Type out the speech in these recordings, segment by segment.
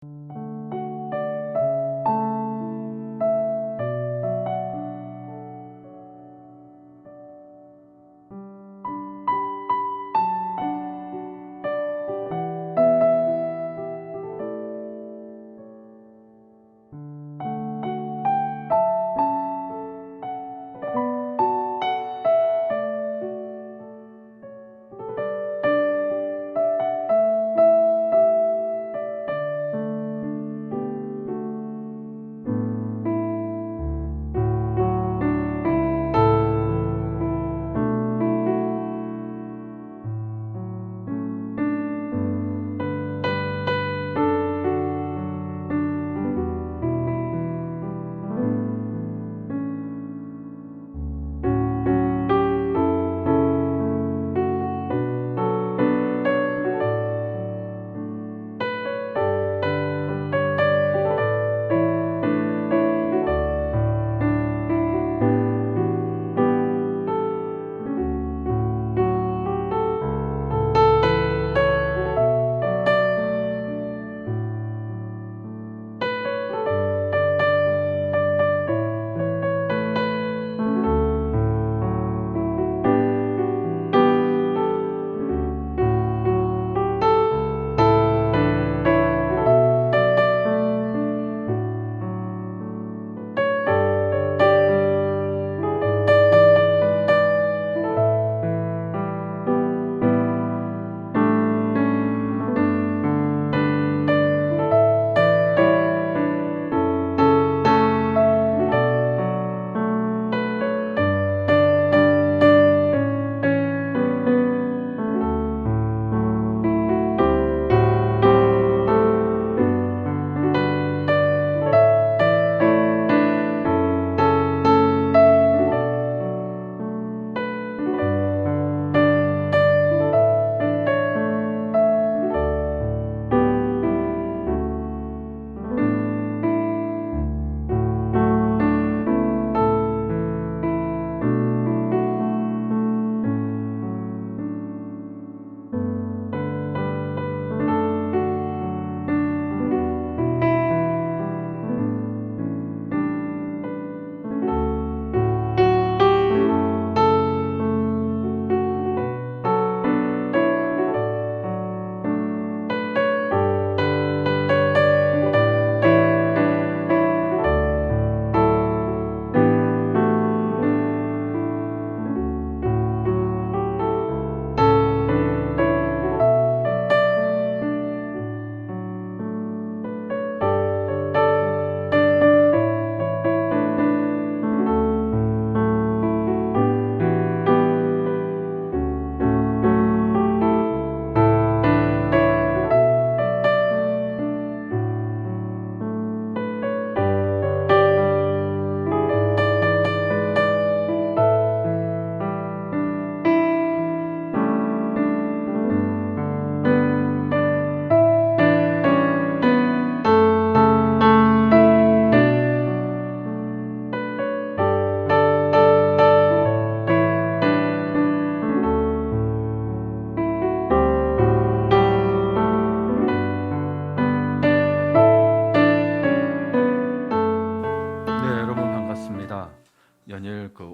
연일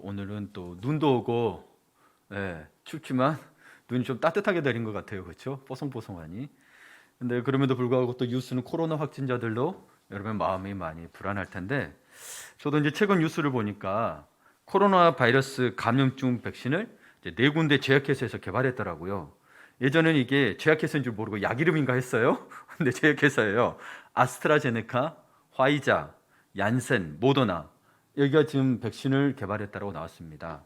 오늘은 또 눈도 오고, 춥지만 눈이 좀 따뜻하게 내린 것 같아요, 그렇죠? 뽀송뽀송하니. 근데 그럼에도 불구하고 또 뉴스는 코로나 확진자들로 여러분 마음이 많이 불안할 텐데, 저도 이제 최근 뉴스를 보니까 코로나 바이러스 감염증 백신을 이제 4군데 제약회사에서 개발했더라고요. 예전에는 이게 제약회사인 줄 모르고 약 이름인가 했어요. 근데 제약회사예요. 아스트라제네카, 화이자, 얀센, 모더나, 여기가 지금 백신을 개발했다고 나왔습니다.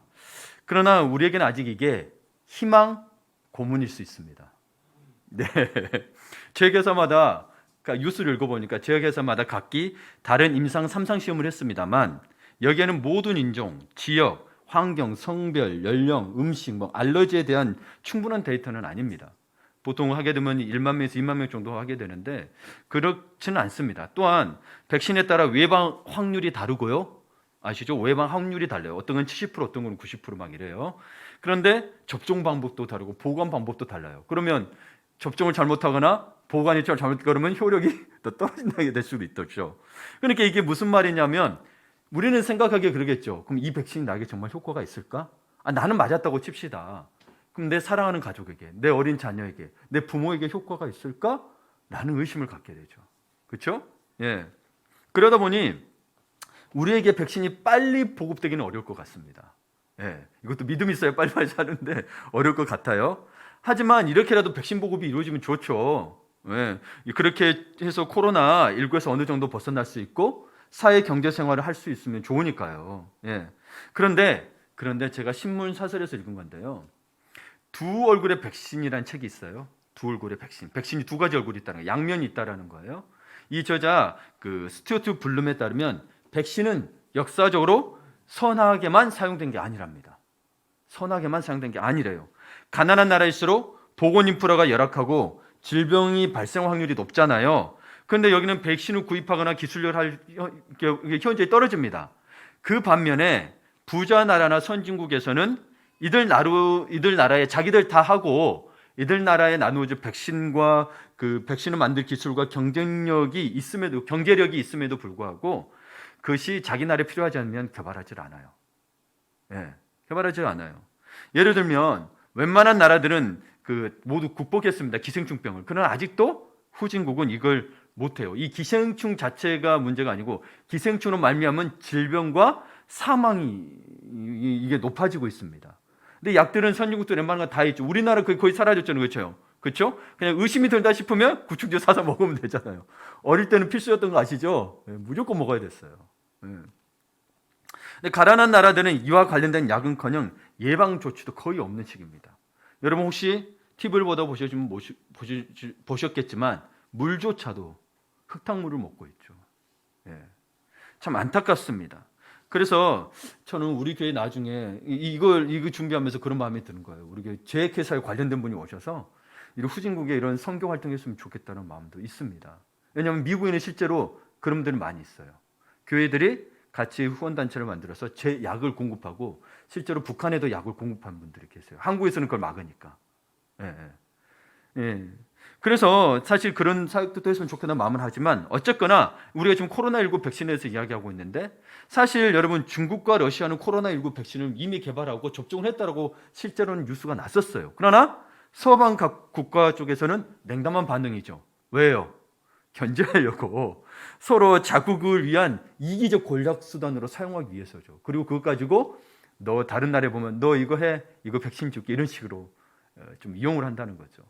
그러나 우리에게는 아직 이게 희망 고문일 수 있습니다. 네. 제약회사마다, 그러니까 뉴스를 읽어보니까 제약회사마다 각기 다른 임상 3상 시험을 했습니다만, 여기에는 모든 인종, 지역, 환경, 성별, 연령, 음식, 알러지에 대한 충분한 데이터는 아닙니다. 보통 하게 되면 1만 명에서 2만 명 정도 하게 되는데 그렇지는 않습니다. 또한 백신에 따라 외방 확률이 다르고요. 아시죠? 외방 확률이 달라요. 어떤 건 70%, 어떤 건 90% 막 이래요. 그런데 접종 방법도 다르고 보관 방법도 달라요. 그러면 접종을 잘못하거나 보관이 잘못되거나 그러면 효력이 더 떨어진다게 될 수도 있죠. 그러니까 이게 무슨 말이냐면 우리는 생각하기에 그러겠죠. 그럼 이 백신이 나에게 정말 효과가 있을까? 나는 맞았다고 칩시다. 그럼 내 사랑하는 가족에게, 내 어린 자녀에게, 내 부모에게 효과가 있을까? 라는 의심을 갖게 되죠. 그렇죠? 예. 그러다 보니 우리에게 백신이 빨리 보급되기는 어려울 것 같습니다. 예. 이것도 믿음 있어야 빨리빨리 하는데 어려울 것 같아요. 하지만 이렇게라도 백신 보급이 이루어지면 좋죠. 예. 그렇게 해서 코로나19에서 어느 정도 벗어날 수 있고 사회 경제 생활을 할 수 있으면 좋으니까요. 예. 그런데 제가 신문 사설에서 읽은 건데요. 두 얼굴의 백신이라는 책이 있어요. 두 얼굴의 백신. 백신이 두 가지 얼굴이 있다는 거예요. 양면이 있다라는 거예요. 이 저자 스튜어트 블룸에 따르면 백신은 역사적으로 선하게만 사용된 게 아니랍니다. 선하게만 사용된 게 아니래요. 가난한 나라일수록 보건 인프라가 열악하고 질병이 발생 확률이 높잖아요. 그런데 여기는 백신을 구입하거나 기술력을 할 현저히 떨어집니다. 그 반면에 부자 나라나 선진국에서는 이들 나라에 자기들 다 하고 이들 나라에 나누어진 백신과 백신을 만들 기술과 경쟁력이 있음에도 경제력이 있음에도 불구하고 그것이 자기 나라에 필요하지 않으면 개발하지 않아요. 예, 개발하지 않아요. 예를 들면 웬만한 나라들은 모두 극복했습니다. 기생충병을. 그러나 아직도 후진국은 이걸 못해요. 이 기생충 자체가 문제가 아니고 기생충으로 말미암은 질병과 사망이 이게 높아지고 있습니다. 근데 약들은 선진국도 웬만한 거 다 있죠. 우리나라 거의 사라졌잖아요. 그렇죠? 그렇죠? 그냥 의심이 들다 싶으면 구충제 사서 먹으면 되잖아요. 어릴 때는 필수였던 거 아시죠? 네, 무조건 먹어야 됐어요. 네. 근데 가난한 나라들은 이와 관련된 약은커녕 예방 조치도 거의 없는 시기입니다. 여러분 혹시 TV를 보다 보셨겠지만 물조차도 흙탕물을 먹고 있죠. 예. 참 안타깝습니다. 그래서 저는 우리 교회 나중에 이거 준비하면서 그런 마음이 드는 거예요. 우리 교회 제약회사에 관련된 분이 오셔서 이런 후진국에 이런 선교 활동했으면 좋겠다는 마음도 있습니다. 왜냐하면 미국에는 실제로 그런 분들이 많이 있어요. 교회들이 같이 후원단체를 만들어서 제 약을 공급하고 실제로 북한에도 약을 공급한 분들이 계세요. 한국에서는 그걸 막으니까. 예, 예. 그래서 사실 그런 사역도 했으면 좋겠다는 마음은 하지만 어쨌거나 우리가 지금 코로나19 백신에 대해서 이야기하고 있는데 사실 여러분 중국과 러시아는 코로나19 백신을 이미 개발하고 접종을 했다라고 실제로는 뉴스가 났었어요. 그러나 서방 각 국가 쪽에서는 냉담한 반응이죠. 왜요? 견제하려고 서로 자국을 위한 이기적 권력 수단으로 사용하기 위해서죠. 그리고 그것 가지고 너 다른 나라에 보면 너 이거 해, 이거 백신 줄게 이런 식으로 좀 이용을 한다는 거죠.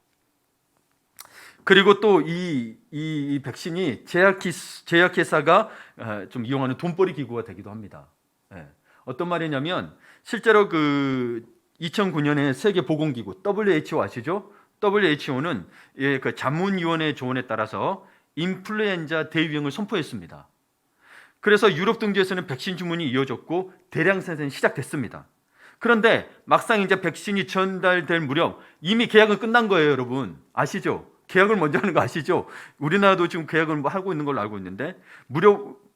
그리고 또 이 백신이 제약회사가 좀 이용하는 돈벌이 기구가 되기도 합니다. 예. 어떤 말이냐면 실제로 2009년에 세계보건기구 WHO 아시죠? WHO는 그 자문위원회 조언에 따라서 인플루엔자 대유행을 선포했습니다. 그래서 유럽 등지에서는 백신 주문이 이어졌고 대량 생산이 시작됐습니다. 그런데 막상 이제 백신이 전달될 무렵 이미 계약은 끝난 거예요, 여러분. 아시죠? 계약을 먼저 하는 거 아시죠? 우리나라도 지금 계약을 하고 있는 걸로 알고 있는데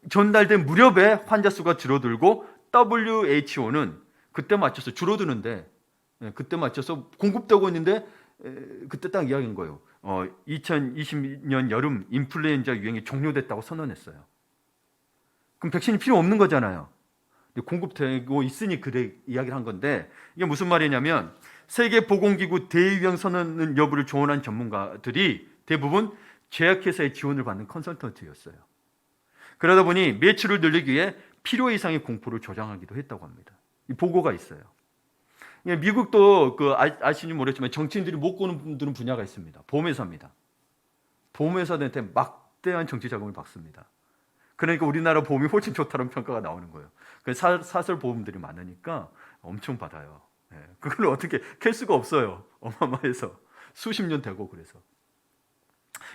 전달된 무렵에 환자 수가 줄어들고 WHO는 그때 맞춰서 줄어드는데 그때 맞춰서 공급되고 있는데 그때 딱 이야기한 거예요. 2020년 여름 인플루엔자 유행이 종료됐다고 선언했어요. 그럼 백신이 필요 없는 거잖아요. 공급되고 있으니 그래 이야기를 한 건데 이게 무슨 말이냐면 세계보건기구 대유행 선언 여부를 조언한 전문가들이 대부분 제약회사의 지원을 받는 컨설턴트였어요. 그러다 보니 매출을 늘리기 위해 필요 이상의 공포를 조장하기도 했다고 합니다. 이 보고가 있어요. 미국도 아시는지 모르겠지만 정치인들이 못 고는 분야가 있습니다. 보험회사입니다. 보험회사들한테 막대한 정치 자금을 받습니다. 그러니까 우리나라 보험이 훨씬 좋다는 평가가 나오는 거예요. 사설 보험들이 많으니까 엄청 받아요. 그걸 어떻게 캘 수가 없어요. 어마어마해서 수십 년 되고 그래서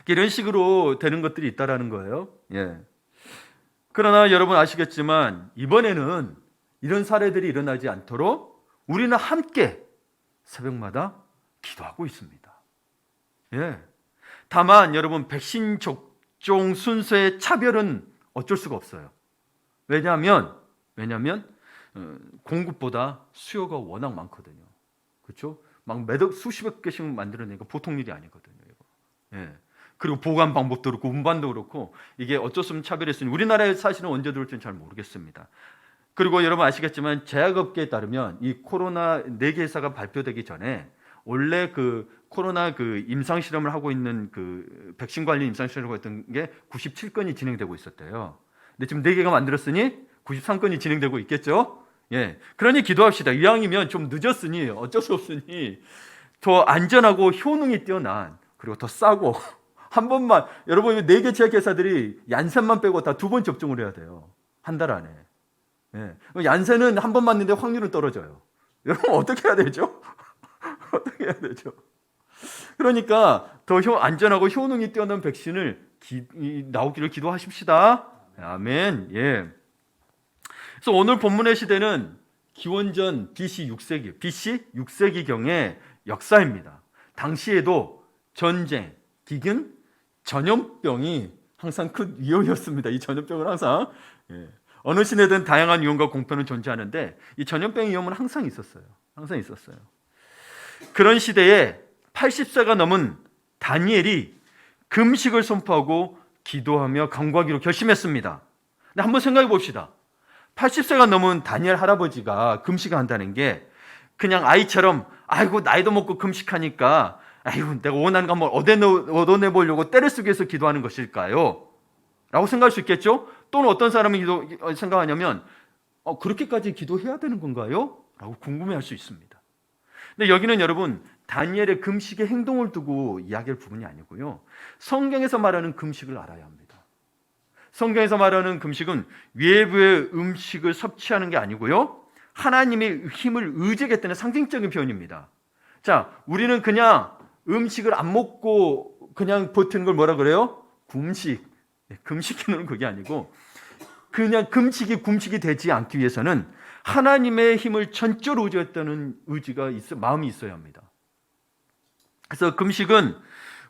이런 식으로 되는 것들이 있다라는 거예요. 그러나 여러분 아시겠지만 이번에는 이런 사례들이 일어나지 않도록 우리는 함께 새벽마다 기도하고 있습니다. 다만 여러분 백신 접종 순서의 차별은 어쩔 수가 없어요. 왜냐하면 공급보다 수요가 워낙 많거든요. 그렇죠? 막 수십억 개씩 만들어내니까 보통 일이 아니거든요. 이거. 그리고 보관 방법도 그렇고 운반도 그렇고 이게 어쩔 수 없는 차별했으니 우리나라에 사실은 언제 들어올지는 잘 모르겠습니다. 그리고 여러분 아시겠지만 제약업계에 따르면 이 코로나 4개 회사가 발표되기 전에 원래 그 코로나 그 임상 실험을 하고 있는 그 백신 관련 임상 실험을 했던 게 97건이 진행되고 있었대요. 근데 지금 4개가 만들었으니 93건이 진행되고 있겠죠? 예. 그러니 기도합시다. 이왕이면 좀 늦었으니 어쩔 수 없으니 더 안전하고 효능이 뛰어난 그리고 더 싸고 한 번만 여러분 4개 제약회사들이 얀센만 빼고 다 2번 접종을 해야 돼요. 한 달 안에. 예. 얀센은 한 번 맞는데 확률은 떨어져요. 여러분 어떻게 해야 되죠? 어떻게 해야 되죠? 그러니까 더 안전하고 효능이 뛰어난 백신을 나오기를 기도하십시다. 아멘. 예. 그래서 오늘 본문의 시대는 기원전 BC 6세기경의 역사입니다. 당시에도 전쟁, 기근, 전염병이 항상 큰 위험이었습니다. 이 전염병은 항상 어느 시대든 다양한 위험과 공포는 존재하는데 이 전염병의 위험은 항상 있었어요. 항상 있었어요. 그런 시대에 80세가 넘은 다니엘이 금식을 선포하고 기도하며 간구하기로 결심했습니다. 근데 한번 생각해 봅시다. 80세가 넘은 다니엘 할아버지가 금식을 한다는 게 그냥 아이처럼 아이고 나이도 먹고 금식하니까 아이고 내가 원하는 거 한번 얻어내보려고 때를 쓰기 위해서 기도하는 것일까요? 라고 생각할 수 있겠죠? 또는 어떤 사람이 생각하냐면 그렇게까지 기도해야 되는 건가요? 라고 궁금해할 수 있습니다. 근데 여기는 여러분 다니엘의 금식의 행동을 두고 이야기할 부분이 아니고요. 성경에서 말하는 금식을 알아야 합니다. 성경에서 말하는 금식은 외부의 음식을 섭취하는 게 아니고요. 하나님의 힘을 의지하겠다는 상징적인 표현입니다. 자, 우리는 그냥 음식을 안 먹고 그냥 버티는 걸 뭐라 그래요? 금식. 금식하는 그게 아니고 그냥 금식이 되지 않기 위해서는 하나님의 힘을 전적으로 의지했다는 마음이 있어야 합니다. 그래서 금식은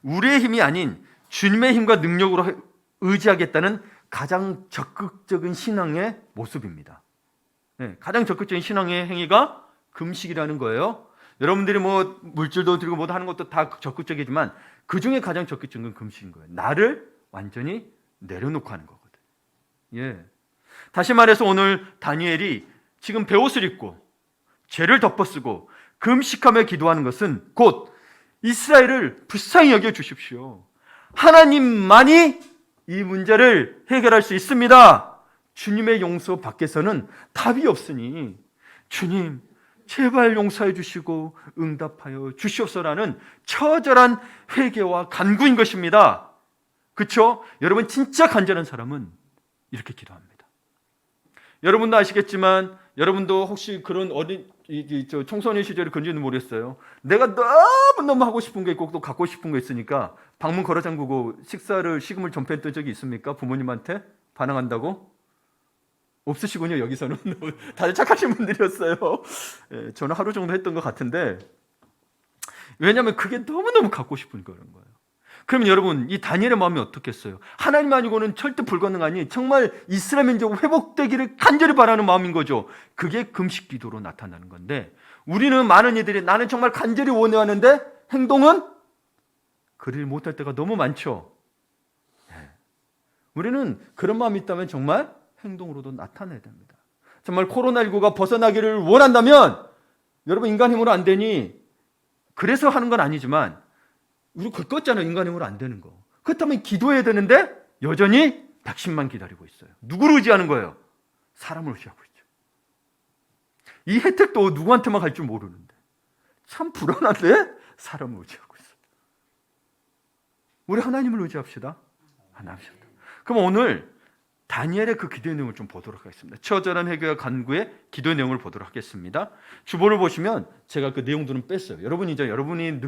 우리의 힘이 아닌 주님의 힘과 능력으로 의지하겠다는 가장 적극적인 신앙의 모습입니다. 가장 적극적인 신앙의 행위가 금식이라는 거예요. 여러분들이 뭐 물질도 드리고 뭐도 하는 것도 다 적극적이지만 그 중에 가장 적극적인 건 금식인 거예요. 나를 완전히 내려놓고 하는 거거든요. 예. 다시 말해서 오늘 다니엘이 지금 베옷을 입고 죄를 덮어쓰고 금식하며 기도하는 것은 곧 이스라엘을 불쌍히 여겨 주십시오. 하나님만이 이 문제를 해결할 수 있습니다. 주님의 용서 밖에서는 답이 없으니 주님 제발 용서해 주시고 응답하여 주시옵소서라는 처절한 회개와 간구인 것입니다. 그렇죠? 여러분 진짜 간절한 사람은 이렇게 기도합니다. 여러분도 아시겠지만 여러분도 혹시 그런 청소년 시절에 그런지는 모르겠어요. 내가 너무너무 하고 싶은 게 있고 또 갖고 싶은 거 있으니까 방문 걸어 잠그고 식음을 전폐했던 적이 있습니까? 부모님한테 반항한다고? 없으시군요. 여기서는 다들 착하신 분들이었어요. 예, 저는 하루 정도 했던 것 같은데 왜냐하면 그게 너무너무 갖고 싶은 거예요. 그러면 여러분 이 다니엘의 마음이 어떻겠어요? 하나님 아니고는 절대 불가능하니 정말 이스라엘 민족 회복되기를 간절히 바라는 마음인 거죠. 그게 금식 기도로 나타나는 건데 우리는 많은 이들이 나는 정말 간절히 원하는데 행동은 그러지 못할 때가 너무 많죠. 우리는 그런 마음이 있다면 정말 행동으로도 나타내야 됩니다. 정말 코로나19가 벗어나기를 원한다면 여러분 인간 힘으로 안 되니 그래서 하는 건 아니지만 우리 그것잖아요. 인간 힘으로 안 되는 거. 그렇다면 기도해야 되는데 여전히 백신만 기다리고 있어요. 누구를 의지하는 거예요? 사람을 의지하고 있죠. 이 혜택도 누구한테만 갈 줄 모르는데 참 불안한데 사람을 의지하고 있어요. 우리 하나님을 의지합시다. 하나님입니다. 그럼 오늘 다니엘의 그 기도의 내용을 좀 보도록 하겠습니다. 처절한 회개와 간구의 기도의 내용을 보도록 하겠습니다. 주보를 보시면 제가 그 내용들은 뺐어요. 여러분이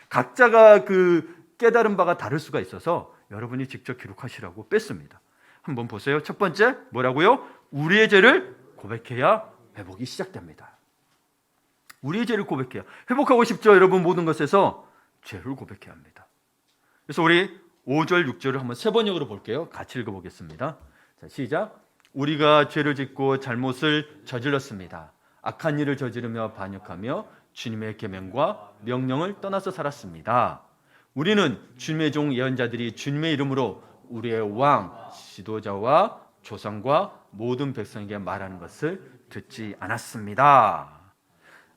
각자가 그 깨달은 바가 다를 수가 있어서 여러분이 직접 기록하시라고 뺐습니다. 한번 보세요. 첫 번째 뭐라고요? 우리의 죄를 고백해야 회복이 시작됩니다. 우리의 죄를 고백해야 회복하고 싶죠. 여러분 모든 것에서 죄를 고백해야 합니다. 그래서 우리 5절 6절을 한번 세 번역으로 볼게요. 같이 읽어보겠습니다. 자, 시작. 우리가 죄를 짓고 잘못을 저질렀습니다. 악한 일을 저지르며 반역하며 주님의 계명과 명령을 떠나서 살았습니다. 우리는 주님의 종 예언자들이 주님의 이름으로 우리의 왕, 지도자와 조상과 모든 백성에게 말하는 것을 듣지 않았습니다.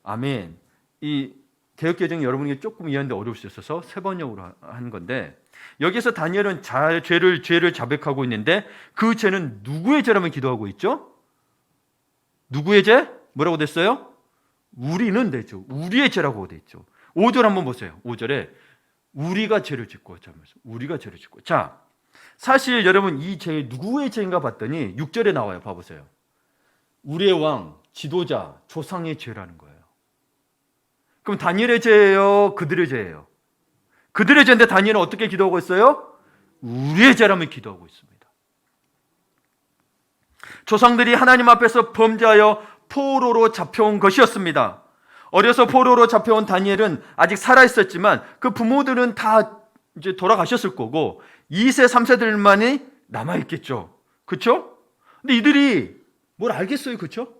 아멘. 이 개역개정이 여러분에게 조금 이해하는데 어려울 수 있어서 세 번역으로 한 건데, 여기서 다니엘은 죄를 자백하고 있는데 그 죄는 누구의 죄라면 기도하고 있죠? 누구의 죄? 뭐라고 됐어요? 우리는 되죠. 우리의 죄라고 돼 있죠. 5절 한번 보세요. 5절에 우리가 죄를 짓고 하면서 우리가 죄를 짓고. 자, 사실 여러분 이 죄 누구의 죄인가 봤더니 6절에 나와요. 봐보세요. 우리의 왕, 지도자, 조상의 죄라는 거예요. 그럼 다니엘의 죄예요? 그들의 죄예요? 그들의 죄인데 다니엘은 어떻게 기도하고 있어요? 우리의 죄라면 기도하고 있습니다. 조상들이 하나님 앞에서 범죄하여 포로로 잡혀온 것이었습니다. 어려서 포로로 잡혀온 다니엘은 아직 살아있었지만 그 부모들은 다 이제 돌아가셨을 거고 2세, 3세들만이 남아있겠죠. 그렇죠? 근데 이들이 뭘 알겠어요? 그렇죠?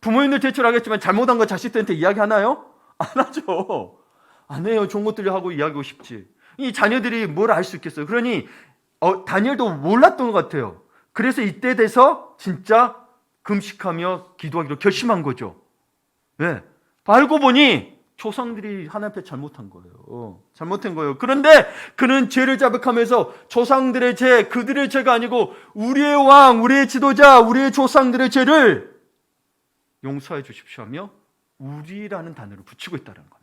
부모님들 대출하겠지만 잘못한 거 자식들한테 이야기하나요? 안 하죠. 안 해요. 좋은 것들을 하고 이야기하고 싶지. 이 자녀들이 뭘 알 수 있겠어요? 그러니 다니엘도 몰랐던 것 같아요. 그래서 이때 돼서 진짜 금식하며 기도하기로 결심한 거죠. 네. 알고 보니 조상들이 하나님 앞에 잘못한 거예요. 잘못한 거예요. 그런데 그는 죄를 자백하면서 조상들의 죄, 그들의 죄가 아니고 우리의 왕, 우리의 지도자, 우리의 조상들의 죄를 용서해 주십시오 하며 우리라는 단어를 붙이고 있다는 겁니다.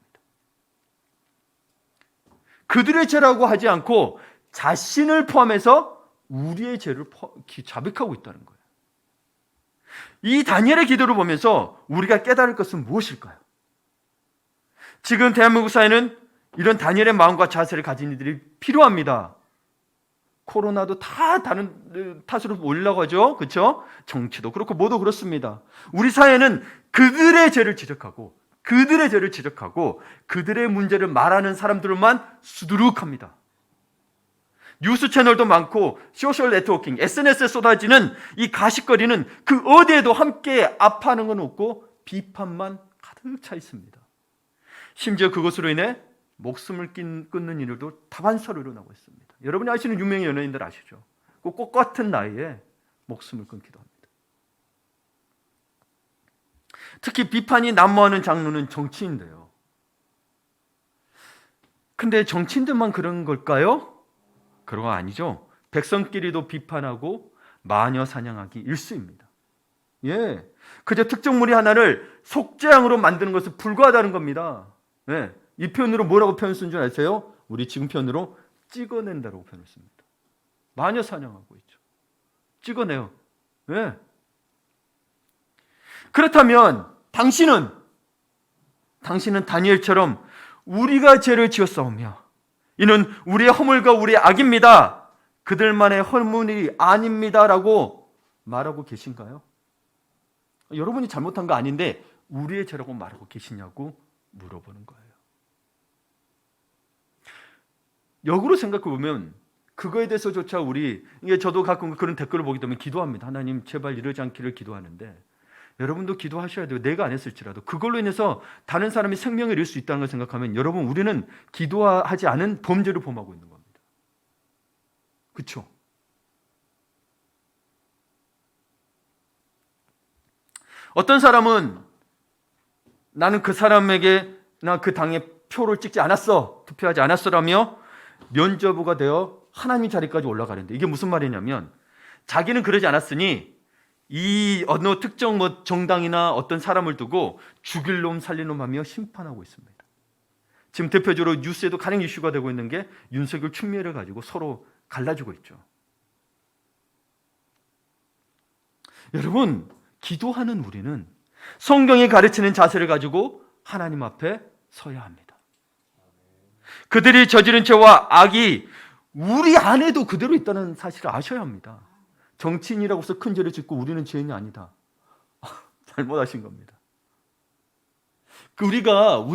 그들의 죄라고 하지 않고 자신을 포함해서 우리의 죄를 자백하고 있다는 거예요. 이 다니엘의 기도를 보면서 우리가 깨달을 것은 무엇일까요? 지금 대한민국 사회는 이런 다니엘의 마음과 자세를 가진 이들이 필요합니다. 코로나도 다 다른 탓으로 올라가죠. 그렇죠? 정치도 그렇고 모두 그렇습니다. 우리 사회는 그들의 죄를 지적하고 그들의 문제를 말하는 사람들만 수두룩합니다. 뉴스 채널도 많고 소셜 네트워킹, SNS에 쏟아지는 이 가십거리는 그 어디에도 함께 아파하는 건 없고 비판만 가득 차 있습니다. 심지어 그것으로 인해 목숨을 끊는 일도 다반사로 일어나고 있습니다. 여러분이 아시는 유명한 연예인들 아시죠? 그 꽃 같은 나이에 목숨을 끊기도 합니다. 특히 비판이 난무하는 장르는 정치인데요. 근데 정치인들만 그런 걸까요? 그런 거 아니죠. 백성끼리도 비판하고 마녀 사냥하기 일쑤입니다. 예, 그저 특정 무리 하나를 속죄양으로 만드는 것은 불과하다는 겁니다. 예, 이 표현으로 뭐라고 표현 쓴 줄 아세요? 우리 지금 표현으로 찍어낸다고 표현했습니다. 마녀 사냥하고 있죠. 찍어내요. 예. 그렇다면 당신은 다니엘처럼 우리가 죄를 지었사오며 이는 우리의 허물과 우리의 악입니다. 그들만의 허물이 아닙니다라고 말하고 계신가요? 여러분이 잘못한 거 아닌데 우리의 죄라고 말하고 계시냐고 물어보는 거예요. 역으로 생각해 보면 그거에 대해서조차 저도 가끔 그런 댓글을 보게 되면 기도합니다. 하나님 제발 이러지 않기를 기도하는데 여러분도 기도하셔야 돼요. 내가 안 했을지라도 그걸로 인해서 다른 사람이 생명을 잃을 수 있다는 걸 생각하면 여러분 우리는 기도하지 않은 범죄를 범하고 있는 겁니다. 그렇죠? 어떤 사람은 나는 그 사람에게 나 그 당에 표를 찍지 않았어, 투표하지 않았어라며 면죄부가 되어 하나님 자리까지 올라가는데 이게 무슨 말이냐면 자기는 그러지 않았으니 이 어느 특정 정당이나 어떤 사람을 두고 죽일 놈 살릴 놈 하며 심판하고 있습니다. 지금 대표적으로 뉴스에도 가장 이슈가 되고 있는 게 윤석열 추미애를 가지고 서로 갈라지고 있죠. 여러분, 기도하는 우리는 성경이 가르치는 자세를 가지고 하나님 앞에 서야 합니다. 그들이 저지른 죄와 악이 우리 안에도 그대로 있다는 사실을 아셔야 합니다. 정치인이라고 해서 큰 죄를 짓고 우리는 죄인이 아니다. 잘못하신 겁니다. 우리가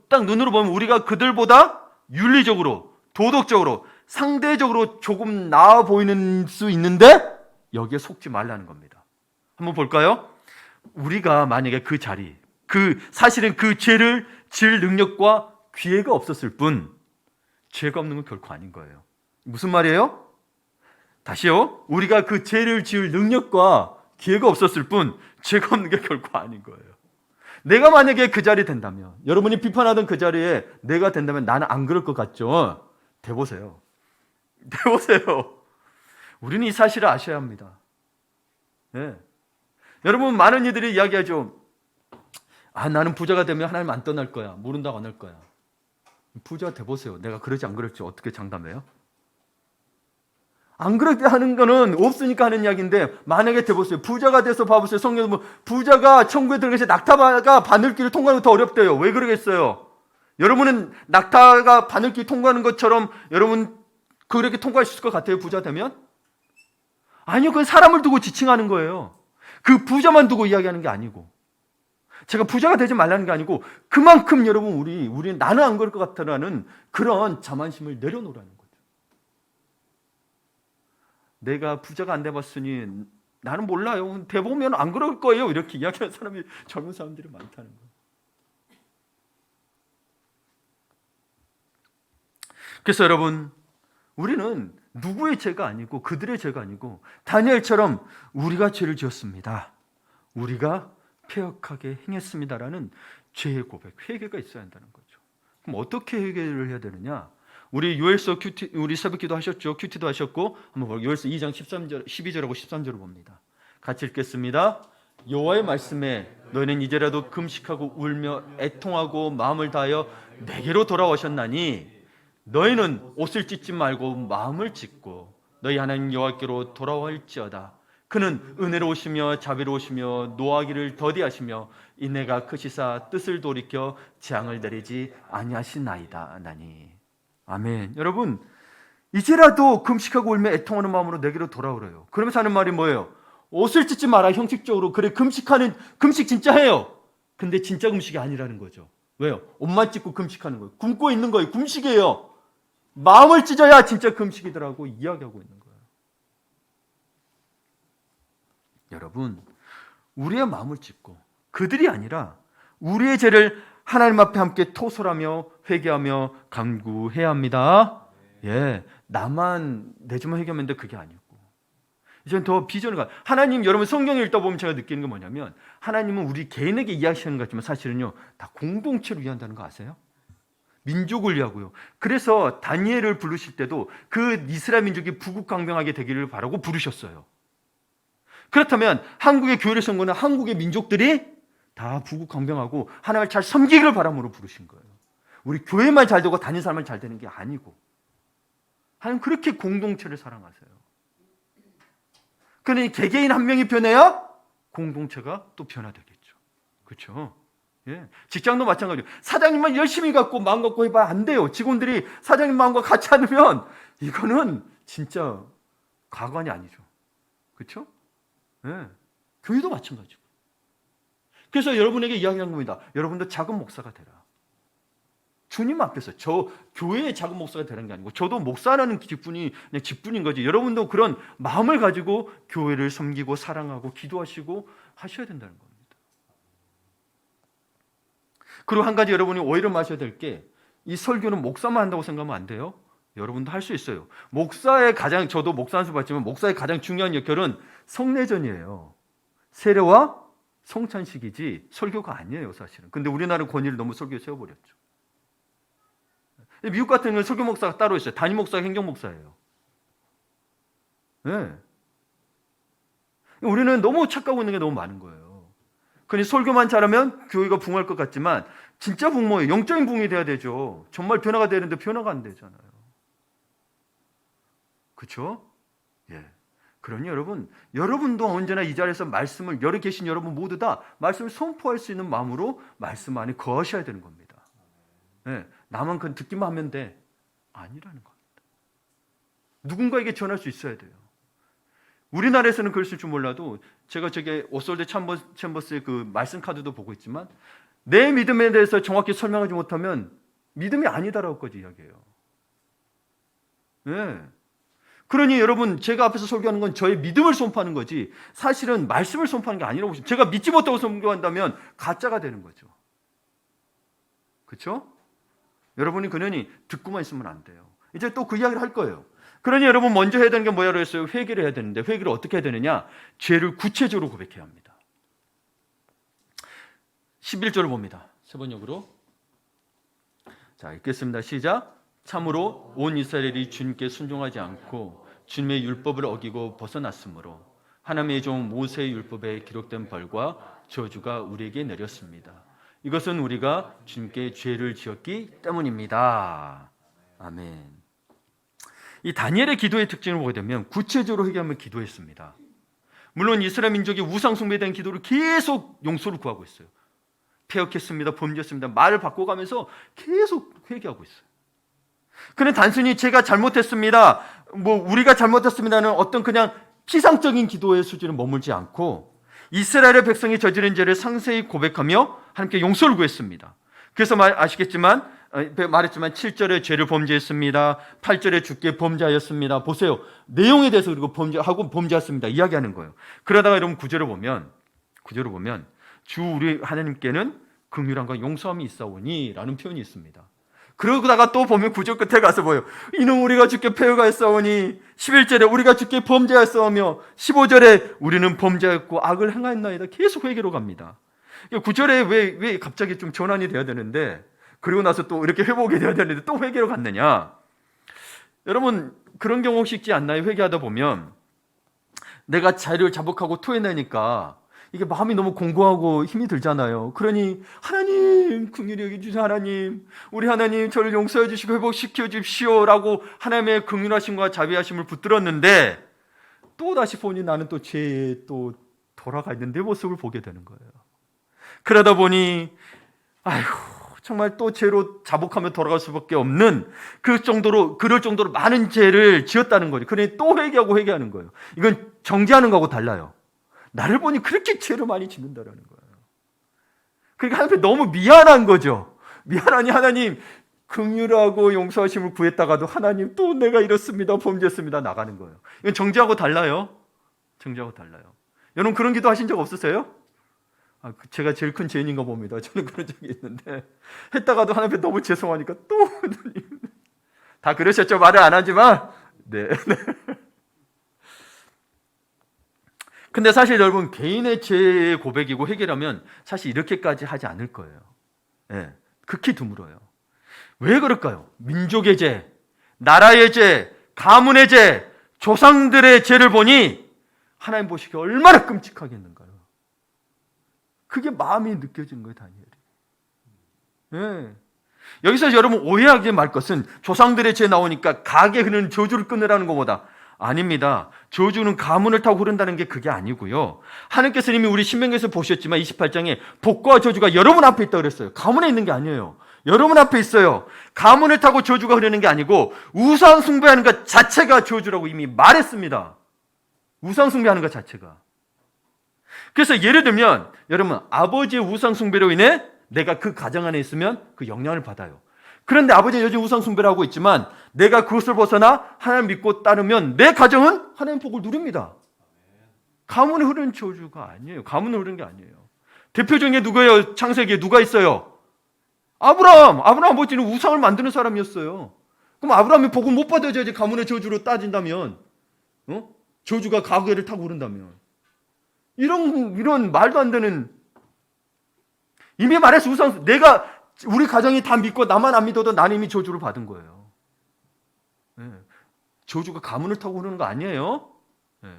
딱 눈으로 보면 우리가 그들보다 윤리적으로, 도덕적으로, 상대적으로 조금 나아 보이는 수 있는데 여기에 속지 말라는 겁니다. 한번 볼까요? 우리가 만약에 사실은 그 죄를 지을 능력과 기회가 없었을 뿐 죄가 없는 건 결코 아닌 거예요. 무슨 말이에요? 다시요. 우리가 그 죄를 지을 능력과 기회가 없었을 뿐 죄가 없는 게 결코 아닌 거예요. 내가 만약에 그 자리에 된다면, 여러분이 비판하던 그 자리에 내가 된다면 나는 안 그럴 것 같죠? 돼보세요. 돼보세요. 우리는 이 사실을 아셔야 합니다. 네. 여러분, 많은 이들이 이야기하죠. 나는 부자가 되면 하나님 안 떠날 거야. 모른다고 안 할 거야. 부자가 돼보세요. 내가 그러지 안 그럴지 어떻게 장담해요? 안 그렇게 하는 거는 없으니까 하는 이야기인데, 만약에 돼보세요. 부자가 돼서 봐보세요. 성경에 보면 부자가 천국에 들어가서 낙타가 바늘길을 통과하는 게 더 어렵대요. 왜 그러겠어요? 여러분은 낙타가 바늘길 통과하는 것처럼 여러분 그렇게 통과할 수 있을 것 같아요? 부자 되면? 아니요. 그건 사람을 두고 지칭하는 거예요. 그 부자만 두고 이야기하는 게 아니고, 제가 부자가 되지 말라는 게 아니고, 그만큼 여러분 우리는 나는 안 그럴 것 같다라는 그런 자만심을 내려놓으라는 거죠. 내가 부자가 안 돼봤으니 나는 몰라요. 돼보면 안 그럴 거예요. 이렇게 이야기하는 사람이, 젊은 사람들이 많다는 거예요. 그래서 여러분, 우리는 누구의 죄가 아니고 그들의 죄가 아니고 다니엘처럼 우리가 죄를 지었습니다. 우리가 패역하게 행했습니다라는 죄의 고백, 회개가 있어야 한다는 거죠. 그럼 어떻게 회개를 해야 되느냐? 우리 요엘서 큐티, 우리 새벽기도 하셨죠? 큐티도 하셨고, 한번 볼게요. 요엘서 2장 13절, 12절하고 13절을 봅니다. 같이 읽겠습니다. 여호와의 말씀에 너희는 이제라도 금식하고 울며 애통하고 마음을 다하여 내게로 돌아오셨나니 너희는 옷을 찢지 말고 마음을 찢고 너희 하나님 여호와께로 돌아올지어다. 그는 은혜로우시며 자비로우시며 노하기를 더디하시며 인내가 크시사 뜻을 돌이켜 재앙을 내리지 아니하시나이다 나니. 아멘. 여러분, 이제라도 금식하고 울며 애통하는 마음으로 내게로 돌아오래요. 그러면서 하는 말이 뭐예요? 옷을 찢지 마라. 형식적으로. 그래, 금식 진짜 해요. 근데 진짜 금식이 아니라는 거죠. 왜요? 옷만 찢고 금식하는 거예요. 굶고 있는 거예요. 금식이에요. 마음을 찢어야 진짜 금식이더라고 이야기하고 있는 거예요. 여러분, 우리의 마음을 찢고 그들이 아니라 우리의 죄를 하나님 앞에 함께 토설하며 회개하며 간구해야 합니다. 예, 나만 내주만 회개하면 돼, 그게 아니고 이제는 더 비전을 가. 하나님, 여러분 성경을 읽다 보면 제가 느끼는 게 뭐냐면, 하나님은 우리 개인에게 이야기하는 것 같지만 사실은요 다 공동체를 위한다는 거 아세요? 민족을 위하고요. 그래서 다니엘을 부르실 때도 그 이스라엘 민족이 부국강병하게 되기를 바라고 부르셨어요. 그렇다면 한국의 교회를 선거는 한국의 민족들이 다 부국강병하고 하나님을 잘 섬기기를 바람으로 부르신 거예요. 우리 교회만 잘 되고 다니는 사람만 잘 되는 게 아니고, 하나님 그렇게 공동체를 사랑하세요. 그러니 개개인 한 명이 변해야 공동체가 또 변화되겠죠. 그렇죠? 예. 직장도 마찬가지예요. 사장님만 열심히 갖고 마음 갖고 해봐야 안 돼요. 직원들이 사장님 마음과 같이 않으면 이거는 진짜 가관이 아니죠. 그렇죠? 예. 교회도 마찬가지고. 그래서 여러분에게 이야기한 겁니다. 여러분도 작은 목사가 되라. 주님 앞에서 저 교회의 작은 목사가 되는 게 아니고, 저도 목사라는 직분이 그냥 직분인 거지. 여러분도 그런 마음을 가지고 교회를 섬기고 사랑하고 기도하시고 하셔야 된다는 겁니다. 그리고 한 가지 여러분이 오해를 마셔야 될 게, 이 설교는 목사만 한다고 생각하면 안 돼요. 여러분도 할 수 있어요. 목사의 가장, 저도 목사 한수 받지만 목사의 가장 중요한 역할은 성례전이에요. 세례와 성찬식이지 설교가 아니에요, 사실은. 근데 우리나라 권위를 너무 설교에 세워버렸죠. 미국 같은 경우는 설교 목사가 따로 있어요. 단임 목사가 행정 목사예요. 네. 우리는 너무 착각하고 있는 게 너무 많은 거예요. 그러니 설교만 잘하면 교회가 붕할 것 같지만 진짜 붕 뭐예요? 영적인 붕이 돼야 되죠. 정말 변화가 되는데 변화가 안 되잖아요. 그렇죠? 예. 그러니 여러분도 언제나 이 자리에서 말씀을, 여기 계신 여러분 모두 다 말씀을 선포할 수 있는 마음으로 말씀 안에 거하셔야 되는 겁니다. 예. 나만 그건 듣기만 하면 돼. 아니라는 겁니다. 누군가에게 전할 수 있어야 돼요. 우리나라에서는 그랬을 줄 몰라도, 제가 저게 오솔드 챔버스의 그 말씀 카드도 보고 있지만, 내 믿음에 대해서 정확히 설명하지 못하면 믿음이 아니다라고까지 이야기해요. 네. 그러니 여러분, 제가 앞에서 설교하는 건 저의 믿음을 선포하는 거지, 사실은 말씀을 선포하는 게 아니라고 보시면, 제가 믿지 못하고 설교한다면 가짜가 되는 거죠. 그렇죠? 여러분이 그러니 듣고만 있으면 안 돼요. 이제 또 그 이야기를 할 거예요. 그러니 여러분 먼저 해야 되는 게 뭐야 그랬어요? 회개를 해야 되는데 회개를 어떻게 해야 되느냐? 죄를 구체적으로 고백해야 합니다. 11절을 봅니다. 세 번역으로. 자, 읽겠습니다. 시작. 참으로 온 이스라엘이 주님께 순종하지 않고 주님의 율법을 어기고 벗어났으므로 하나님의 종 모세의 율법에 기록된 벌과 저주가 우리에게 내렸습니다. 이것은 우리가 주님께 죄를 지었기 때문입니다. 아멘. 이 다니엘의 기도의 특징을 보게 되면 구체적으로 회개하며 기도했습니다. 물론 이스라엘 민족이 우상 숭배에 대한 기도를 계속 용서를 구하고 있어요. 패역했습니다. 범죄했습니다. 말을 바꿔가면서 계속 회개하고 있어요. 그는 단순히 제가 잘못했습니다, 우리가 잘못했습니다는 어떤 그냥 피상적인 기도의 수준에 머물지 않고 이스라엘의 백성이 저지른 죄를 상세히 고백하며 하나님께 용서를 구했습니다. 그래서 말했지만 7절에 죄를 범죄했습니다. 8절에 주께 범죄하였습니다. 보세요. 내용에 대해서 그리고 범죄했습니다. 이야기하는 거예요. 그러다가 여러분 구절을 보면 주 우리 하나님께는 긍휼함과 용서함이 있사오니 라는 표현이 있습니다. 그러다가 또 보면 9절 끝에 가서 뭐예요? 이는 우리가 주께 패역하였사오니 11절에 우리가 주께 범죄하였사오며 15절에 우리는 범죄하였고 악을 행하였나이다. 계속 회개로 갑니다. 9절에 왜 갑자기 좀 전환이 돼야 되는데 그리고 나서 또 이렇게 회복이 돼야 되는데 또 회개로 갔느냐? 여러분 그런 경우 혹시 있지 않나요? 회개하다 보면 내가 자리를 자복하고 토해내니까 이게 마음이 너무 공고하고 힘이 들잖아요. 그러니 하나님 긍휼히 여겨주세요. 하나님 우리 하나님 저를 용서해 주시고 회복시켜 주십시오 라고 하나님의 긍휼하심과 자비하심을 붙들었는데 또 다시 보니 나는 또 죄에 또 돌아가 있는 내 모습을 보게 되는 거예요. 그러다 보니 아이고 정말 또 죄로 자복하며 돌아갈 수밖에 없는 그럴 정도로 많은 죄를 지었다는 거죠. 그러니 또 회개하고 회개하는 거예요. 이건 정죄하는 거하고 달라요. 나를 보니 그렇게 죄를 많이 짓는다라는 거예요. 그러니까 하나님 너무 미안한 거죠. 미안하니 하나님 긍휼하고 용서하심을 구했다가도 하나님 또 내가 이렇습니다. 범죄했습니다. 나가는 거예요. 이건 정죄하고 달라요. 정죄하고 달라요. 여러분 그런 기도 하신 적 없으세요? 제가 제일 큰 죄인인가 봅니다. 저는 그런 적이 있는데 했다가도 하나님 너무 죄송하니까 또 다 그러셨죠. 말을 안 하지만 네. 근데 사실 여러분 개인의 죄 고백이고 회개라면 사실 이렇게까지 하지 않을 거예요. 네, 극히 드물어요. 왜 그럴까요? 민족의 죄, 나라의 죄, 가문의 죄, 조상들의 죄를 보니 하나님 보시기에 얼마나 끔찍하겠는가요? 그게 마음이 느껴지는 거예요, 다니엘이. 네. 여기서 여러분 오해하게 말 것은 조상들의 죄 나오니까 가게 흐르는 저주를 끊으라는 것보다 아닙니다. 저주는 가문을 타고 흐른다는 게 그게 아니고요. 하나님께서 이미 우리 신명기에서 보셨지만 28장에 복과 저주가 여러분 앞에 있다고 그랬어요. 가문에 있는 게 아니에요. 여러분 앞에 있어요. 가문을 타고 저주가 흐르는 게 아니고 우상 숭배하는 것 자체가 저주라고 이미 말했습니다. 우상 숭배하는 것 자체가. 그래서 예를 들면 여러분 아버지의 우상 숭배로 인해 내가 그 가정 안에 있으면 그 영향을 받아요. 그런데 아버지는 여전히 우상 숭배를 하고 있지만 내가 그것을 벗어나 하나님 믿고 따르면 내 가정은 하나님 복을 누립니다. 가문에 흐르는 저주가 아니에요. 가문에 흐르는 게 아니에요. 대표적인 게 누구예요? 창세기에 누가 있어요? 아브라함 아버지는 우상을 만드는 사람이었어요. 그럼 아브라함이 복을 못 받아야지. 가문의 저주로 따진다면 저주가 가게를 타고 흐른다면 이런 말도 안 되는 이미 말해서 우상 우리 가정이 다 믿고 나만 안 믿어도 나는 이미 저주를 받은 거예요. 네. 저주가 가문을 타고 흐르는 거 아니에요. 네.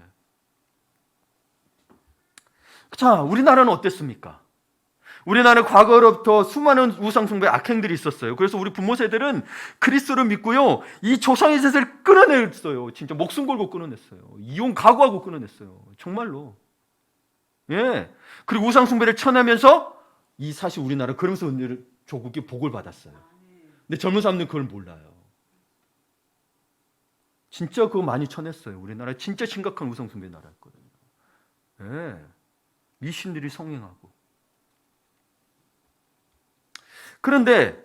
자, 우리나라는 어땠습니까? 우리나라는 과거로부터 수많은 우상숭배 악행들이 있었어요. 그래서 우리 부모 세대는 그리스도를 믿고요, 이 조상의 셋을 끊어냈어요. 진짜 목숨 걸고 끊어냈어요. 이혼 각오하고 끊어냈어요. 정말로. 예. 그리고 우상숭배를 쳐내면서 이 사실 우리나라 그러면서 조국이 복을 받았어요. 근데 젊은 사람들은 그걸 몰라요. 진짜 그거 많이 쳐냈어요. 우리나라 진짜 심각한 우상숭배 나라였거든요. 네. 미신들이 성행하고. 그런데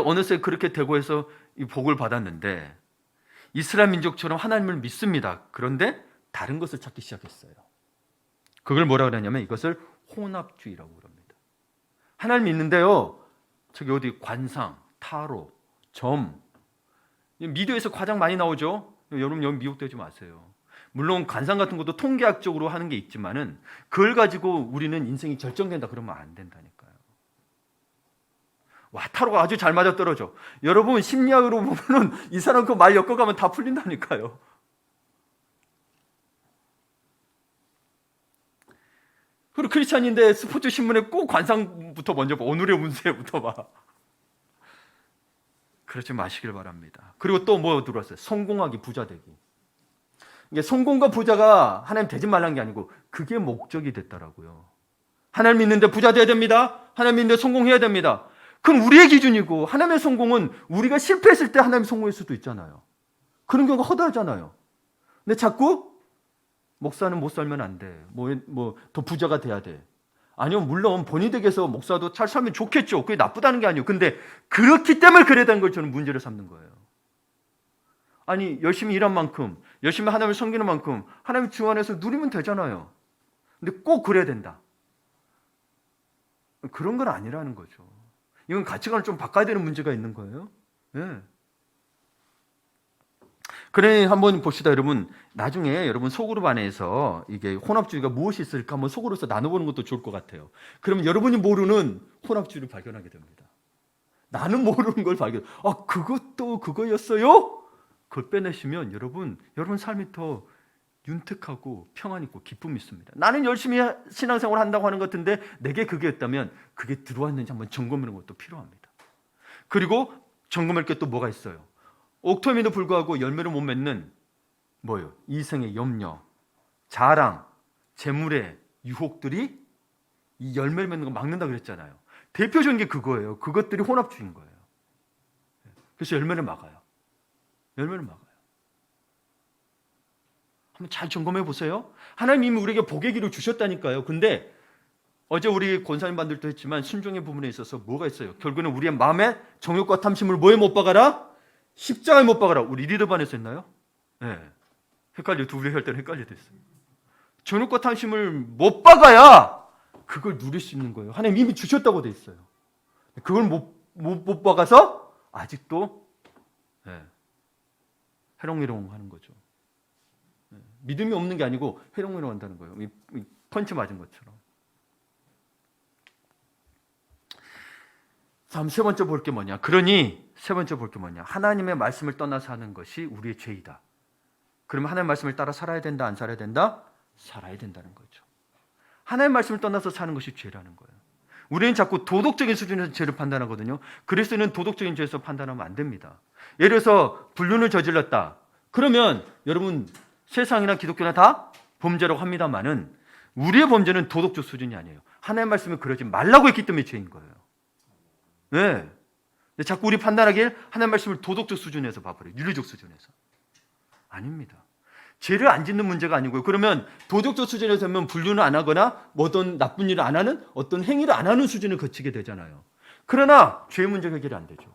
어느새 그렇게 되고 해서 이 복을 받았는데 이스라엘 민족처럼 하나님을 믿습니다. 그런데 다른 것을 찾기 시작했어요. 그걸 뭐라 그러냐면 이것을 혼합주의라고 그럽니다. 하나님 믿는데요, 저기 어디 관상, 타로, 점. 미디어에서 가장 많이 나오죠. 여러분 여기 미혹되지 마세요. 물론 관상 같은 것도 통계학적으로 하는 게 있지만은 그걸 가지고 우리는 인생이 결정된다 그러면 안 된다니까요. 와, 타로가 아주 잘 맞아떨어져. 여러분 심리학으로 보면은 이 사람 그 말 엮어가면 다 풀린다니까요. 그리고 크리스찬인데 스포츠 신문에 꼭 관상부터 먼저 봐. 오늘의 운세부터 봐. 그러지 마시길 바랍니다. 그리고 또 뭐 들어왔어요? 성공하기, 부자 되기. 이게 성공과 부자가 하나님 되지 말라는 게 아니고 그게 목적이 됐더라고요. 하나님 믿는데 부자 돼야 됩니다. 하나님 믿는데 성공해야 됩니다. 그건 우리의 기준이고 하나님의 성공은 우리가 실패했을 때 하나님의 성공일 수도 있잖아요. 그런 경우가 허다하잖아요. 근데 자꾸 목사는 못 살면 안 돼. 더 부자가 돼야 돼. 아니요, 물론 본인 댁에서 목사도 잘 살면 좋겠죠. 그게 나쁘다는 게 아니에요. 근데 그렇기 때문에 그래야 되는 걸 저는 문제를 삼는 거예요. 아니, 열심히 일한 만큼, 열심히 하나님을 섬기는 만큼 하나님 주 안에서 누리면 되잖아요. 근데 꼭 그래야 된다. 그런 건 아니라는 거죠. 이건 가치관을 좀 바꿔야 되는 문제가 있는 거예요. 네. 그래, 한번 봅시다, 여러분. 나중에 여러분 소그룹 안에서 이게 혼합주의가 무엇이 있을까 한번 소그룹에서 나눠보는 것도 좋을 것 같아요. 그러면 여러분이 모르는 혼합주의를 발견하게 됩니다. 나는 모르는 걸 발견. 아, 그것도 그거였어요? 그걸 빼내시면 여러분 삶이 더 윤택하고 평안 있고 기쁨이 있습니다. 나는 열심히 신앙생활 한다고 하는 것 같은데 내게 그게 있다면 그게 들어왔는지 한번 점검하는 것도 필요합니다. 그리고 점검할 게 또 뭐가 있어요? 옥토임에도 불구하고 열매를 못 맺는 뭐예요? 이생의 염려, 자랑, 재물의 유혹들이 이 열매를 맺는 거 막는다 그랬잖아요. 대표적인 게 그거예요. 그것들이 혼합주의인 거예요. 그래서 열매를 막아요. 열매를 막아요. 한번 잘 점검해 보세요. 하나님이 이미 우리에게 복의 길을 주셨다니까요. 근데 어제 우리 권사님 반들도 했지만 순종의 부분에 있어서 뭐가 있어요? 결국에는 우리의 마음의 정욕과 탐심을 뭐에 못 박아라? 십자가에 못 박아라. 우리 리더반에서 했나요? 네. 헷갈려. 둘이 할 때는 헷갈려 됐어요. 정욕과 탐심을 못 박아야 그걸 누릴 수 있는 거예요. 하나님 이미 주셨다고 돼 있어요. 그걸 못 박아서 아직도 해롱해롱 하는 거죠. 믿음이 없는 게 아니고 해롱해롱 한다는 거예요. 이 펀치 맞은 것처럼. 다음 세 번째 볼 게 뭐냐? 그러니 세 번째 볼 게 뭐냐? 하나님의 말씀을 떠나서 하는 것이 우리의 죄이다. 그러면 하나님의 말씀을 따라 살아야 된다, 안 살아야 된다? 살아야 된다는 거죠. 하나님의 말씀을 떠나서 사는 것이 죄라는 거예요. 우리는 자꾸 도덕적인 수준에서 죄를 판단하거든요. 그리스도는 도덕적인 죄에서 판단하면 안 됩니다. 예를 들어서 불륜을 저질렀다. 그러면 여러분 세상이나 기독교나 다 범죄라고 합니다만은 우리의 범죄는 도덕적 수준이 아니에요. 하나님의 말씀을 그러지 말라고 했기 때문에 죄인 거예요. 네. 근데 자꾸 우리 판단하길 하나님의 말씀을 도덕적 수준에서 봐버려요. 윤리적 수준에서. 아닙니다. 죄를 안 짓는 문제가 아니고요. 그러면 도덕적 수준에서 하면 불륜을 안 하거나 어떤 나쁜 일을 안 하는 어떤 행위를 안 하는 수준을 거치게 되잖아요. 그러나 죄 문제 해결이 안 되죠.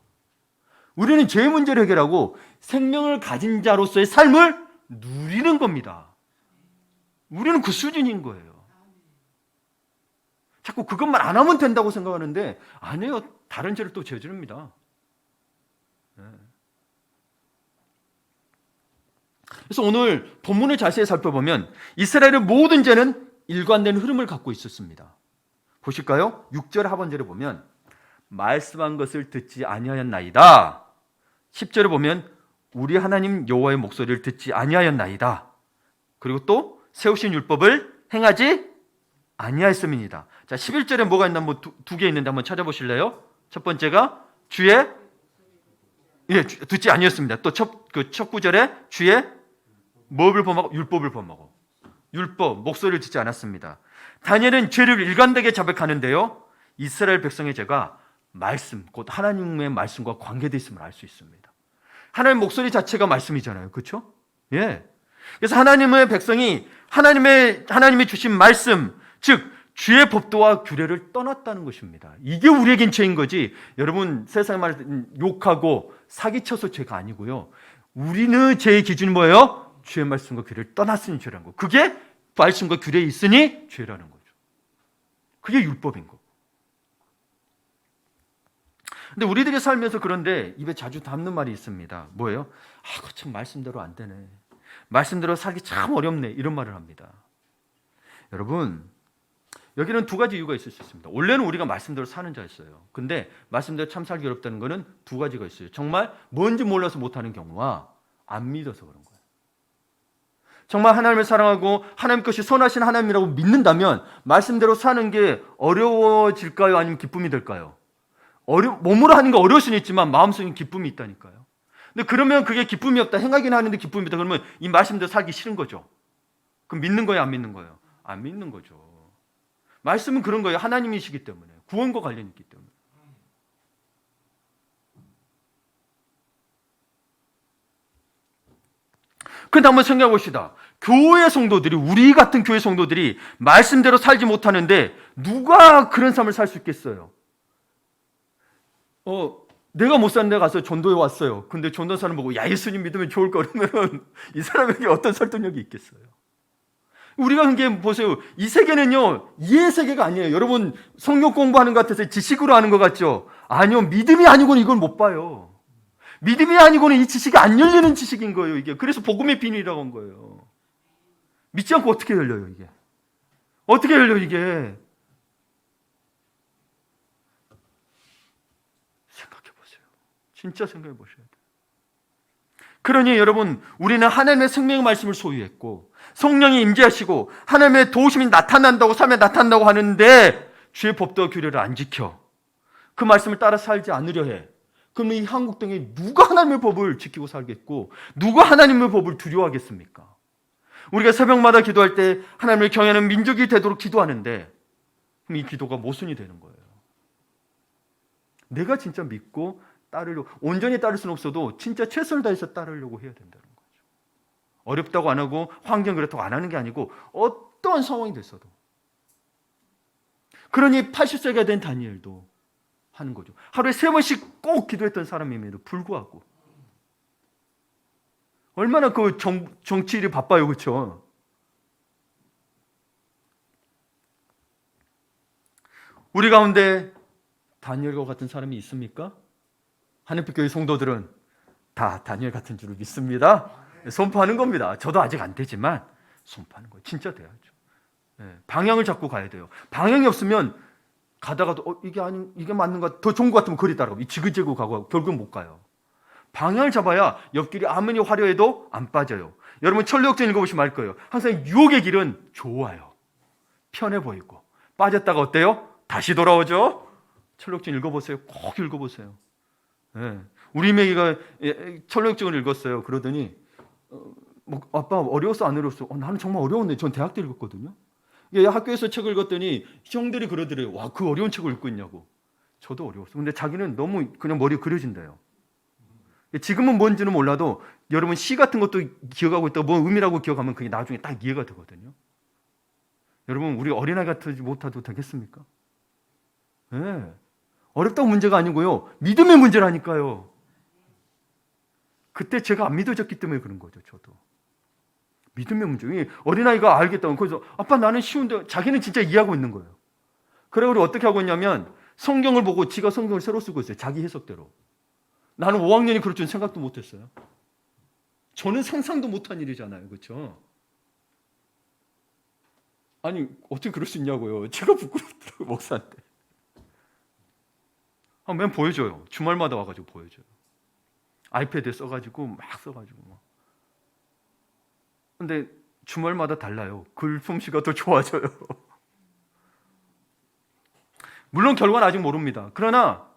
우리는 죄 문제를 해결하고 생명을 가진 자로서의 삶을 누리는 겁니다. 우리는 그 수준인 거예요. 자꾸 그것만 안 하면 된다고 생각하는데 아니에요. 다른 죄를 또 저지릅니다. 그래서 오늘 본문을 자세히 살펴보면 이스라엘의 모든 죄는 일관된 흐름을 갖고 있었습니다. 보실까요? 6절 하반절에 보면 말씀한 것을 듣지 아니하였나이다. 10절에 보면 우리 하나님 여호와의 목소리를 듣지 아니하였나이다. 그리고 또 세우신 율법을 행하지 아니하였음이니이다. 자, 11절에 뭐가 있나 뭐 두 개 있는데 한번 찾아보실래요? 첫 번째가 주의 듣지 아니었습니다. 또 첫 구절에 주의 뭐를 범하고 율법을 범하고 율법 목소리를 듣지 않았습니다. 다니엘은 죄를 일관되게 자백하는데요. 이스라엘 백성의 죄가 말씀 곧 하나님의 말씀과 관계되어 있음을 알 수 있습니다. 하나님의 목소리 자체가 말씀이잖아요. 그렇죠? 예. 그래서 하나님의 백성이 하나님이 주신 말씀 즉 주의 법도와 규례를 떠났다는 것입니다. 이게 우리에겐 죄인 거지. 여러분 세상의 말 욕하고 사기쳐서 죄가 아니고요. 우리는 죄의 기준이 뭐예요? 주의 말씀과 규례를 떠났으니 죄라는 거. 그게 말씀과 규례에 있으니 죄라는 거죠. 그게 율법인 거고. 근데 우리들이 살면서 그런데 입에 자주 담는 말이 있습니다. 뭐예요? 아, 그 참 말씀대로 안 되네. 말씀대로 살기 참 어렵네. 이런 말을 합니다. 여러분, 여기는 두 가지 이유가 있을 수 있습니다. 원래는 우리가 말씀대로 사는 자였어요. 근데 말씀대로 참 살기 어렵다는 것은 두 가지가 있어요. 정말 뭔지 몰라서 못하는 경우와 안 믿어서 그런 거예요. 정말 하나님을 사랑하고 하나님 것이 선하신 하나님이라고 믿는다면 말씀대로 사는 게 어려워질까요? 아니면 기쁨이 될까요? 몸으로 하는 게 어려울 수는 있지만 마음속에 기쁨이 있다니까요. 근데 그러면 그게 기쁨이 없다. 행하긴 하는데 기쁨이 있다. 그러면 이 말씀대로 살기 싫은 거죠. 그럼 믿는 거예요? 안 믿는 거예요? 안 믿는 거죠. 말씀은 그런 거예요. 하나님이시기 때문에. 구원과 관련이 있기 때문에. 그런데 한번 생각해 봅시다. 교회 성도들이, 우리 같은 교회 성도들이 말씀대로 살지 못하는데 누가 그런 삶을 살 수 있겠어요? 내가 못 사는 데 가서 전도에 왔어요. 근데 전도사는 보고 야, 예수님 믿으면 좋을 거 그러면 이 사람에게 어떤 설득력이 있겠어요? 우리가 그게 보세요. 이 세계는요, 이해 세계가 아니에요. 여러분, 성경 공부하는 것 같아서 지식으로 하는 것 같죠? 아니요, 믿음이 아니고는 이걸 못 봐요. 믿음이 아니고는 이 지식이 안 열리는 지식인 거예요, 이게. 그래서 복음의 비밀이라고 한 거예요. 믿지 않고 어떻게 열려요, 이게? 어떻게 열려, 이게? 생각해 보세요. 진짜 생각해 보셔야 돼요. 그러니 여러분, 우리는 하나님의 생명의 말씀을 소유했고 성령이 임재하시고 하나님의 도우심이 나타난다고, 삶에 나타난다고 하는데 주의 법도와 규례를 안 지켜 그 말씀을 따라 살지 않으려 해. 그러면 이 한국 땅에 누가 하나님의 법을 지키고 살겠고 누가 하나님의 법을 두려워하겠습니까? 우리가 새벽마다 기도할 때 하나님을 경외하는 민족이 되도록 기도하는데 그럼 이 기도가 모순이 되는 거예요. 내가 진짜 믿고 따르려고, 온전히 따를 수는 없어도 진짜 최선을 다해서 따르려고 해야 된다는 거죠. 어렵다고 안 하고 환경 그렇다고 안 하는 게 아니고 어떤 상황이 됐어도. 그러니 80세가 된 다니엘도 하는 거죠. 하루에 3번씩 꼭 기도했던 사람임에도 불구하고 얼마나 그 정치일이 바빠요, 그렇죠? 우리 가운데 다니엘과 같은 사람이 있습니까? 하나님의 교회 성도들은 다 다니엘 같은 줄을 믿습니다. 선포하는 겁니다. 저도 아직 안 되지만 선포하는 거예요. 진짜 돼야죠. 방향을 잡고 가야 돼요. 방향이 없으면 가다가도 이게 맞는 것, 더 좋은 것 같으면 거리 따라가고 지그재그 가고 결국 못 가요. 방향을 잡아야 옆길이 아무리 화려해도 안 빠져요. 여러분 천리역전 읽어보시면 알 거예요. 항상 유혹의 길은 좋아요. 편해 보이고 빠졌다가 어때요? 다시 돌아오죠. 천리역전 읽어보세요. 꼭 읽어보세요. 우리 매기가 천리역전을 읽었어요. 그러더니 아빠 어려웠어 안 어려웠어? 나는 정말 어려웠네. 전 대학 때 읽었거든요. 학교에서 책을 읽었더니 형들이 그러더래요. 와, 그 어려운 책을 읽고 있냐고. 저도 어려웠어. 근데 자기는 너무 그냥 머리에 그려진대요. 지금은 뭔지는 몰라도 여러분 시 같은 것도 기억하고 있다고 뭐 의미라고 기억하면 그게 나중에 딱 이해가 되거든요. 여러분 우리 어린아이 같지 못해도 되겠습니까? 어렵다고 문제가 아니고요. 믿음의 문제라니까요. 그때 제가 안 믿어졌기 때문에 그런 거죠. 저도. 믿음의 문제. 어린아이가 알겠다고. 그래서 아빠 나는 쉬운데 자기는 진짜 이해하고 있는 거예요. 그래 우리 어떻게 하고 있냐면 성경을 보고 지가 성경을 새로 쓰고 있어요. 자기 해석대로. 나는 5학년이 그럴 줄 생각도 못했어요. 저는 상상도 못한 일이잖아요. 그렇죠? 아니 어떻게 그럴 수 있냐고요. 제가 부끄럽더라고요. 목사한테. 맨 보여줘요. 주말마다 와가지고 보여줘요. 아이패드에 써가지고 막 써가지고. 근데 주말마다 달라요. 글솜씨가 더 좋아져요. 물론 결과는 아직 모릅니다. 그러나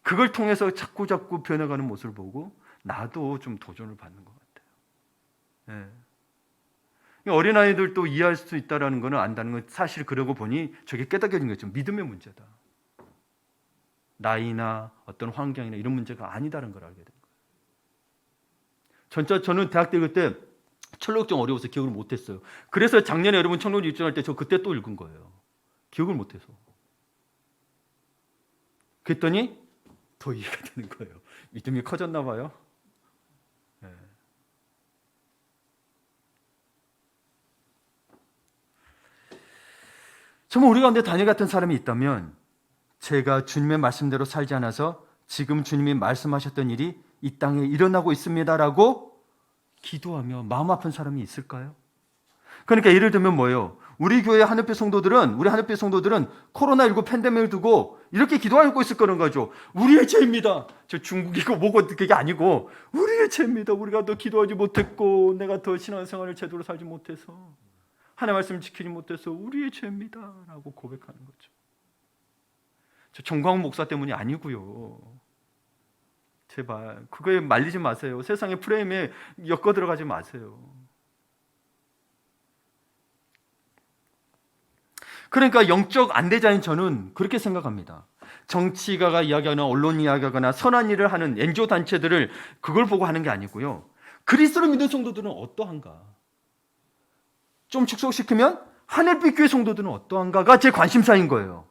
그걸 통해서 자꾸 변해가는 모습을 보고 나도 좀 도전을 받는 것 같아요. 어린아이들도 이해할 수 있다는 것은 안다는 건 사실 그러고 보니 저게 깨닫겨진 거죠. 믿음의 문제다. 나이나 어떤 환경이나 이런 문제가 아니다는 걸 알게 된 거예요. 저는 대학 때 읽을 때 천리역전 어려워서 기억을 못했어요. 그래서 작년에 여러분 청록 입장할 때 저 그때 또 읽은 거예요. 기억을 못해서. 그랬더니 더 이해가 되는 거예요. 믿음이 커졌나 봐요. 정말 우리 가운데 다니엘 같은 사람이 있다면 제가 주님의 말씀대로 살지 않아서 지금 주님이 말씀하셨던 일이 이 땅에 일어나고 있습니다라고 기도하며 마음 아픈 사람이 있을까요? 그러니까 예를 들면 뭐예요? 우리 교회 하늘빛 성도들은 코로나19 팬데믹을 두고 이렇게 기도하고 있을 거는 거죠. 우리의 죄입니다. 저 중국이고 뭐고 그게 아니고 우리의 죄입니다. 우리가 더 기도하지 못했고 내가 더 신앙생활을 제대로 살지 못해서 하나님의 말씀을 지키지 못해서 우리의 죄입니다 라고 고백하는 거죠. 저 정광훈 목사 때문이 아니고요. 제발 그거에 말리지 마세요. 세상의 프레임에 엮어 들어가지 마세요. 그러니까 영적 안대자인 저는 그렇게 생각합니다. 정치가가 이야기하거나 언론이 이야기하거나 선한 일을 하는 NGO 단체들을 그걸 보고 하는 게 아니고요. 그리스도를 믿는 성도들은 어떠한가? 좀 축소시키면 하늘빛 교회 성도들은 어떠한가가 제 관심사인 거예요.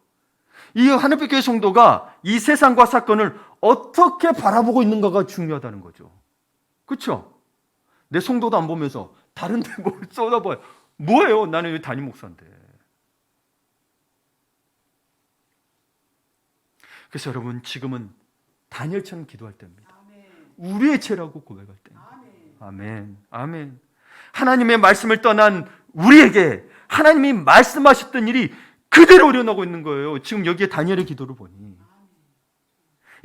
이 하늘빛 교회 성도가 이 세상과 사건을 어떻게 바라보고 있는가가 중요하다는 거죠. 그렇죠? 내 성도도 안 보면서 다른 데 뭘 쏟아봐요. 뭐예요? 나는 여기 담임 목사인데. 그래서 여러분 지금은 다니엘처럼 기도할 때입니다. 우리의 죄라고 고백할 때입니다. 아멘. 아멘. 하나님의 말씀을 떠난 우리에게 하나님이 말씀하셨던 일이 그대로 일어나고 있는 거예요. 지금 여기에 다니엘의 기도를 보니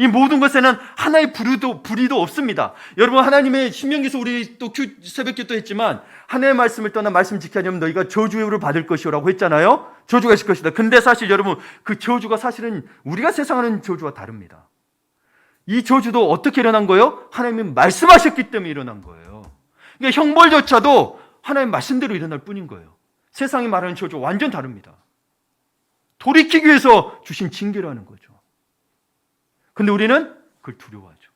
이 모든 것에는 하나의 불의도 없습니다. 여러분 하나님의 신명기에서 우리 또 새벽기도 했지만 하나님의 말씀을 떠나 말씀 지키지 않으면 너희가 저주를 받을 것이라고 했잖아요. 저주가 있을 것이다. 근데 사실 여러분 그 저주가 사실은 우리가 세상하는 저주와 다릅니다. 이 저주도 어떻게 일어난 거예요? 하나님이 말씀하셨기 때문에 일어난 거예요. 그러니까 형벌조차도 하나님의 말씀대로 일어날 뿐인 거예요. 세상이 말하는 저주와 완전 다릅니다. 돌이키기 위해서 주신 징계라는 거죠. 근데 우리는 그걸 두려워하죠.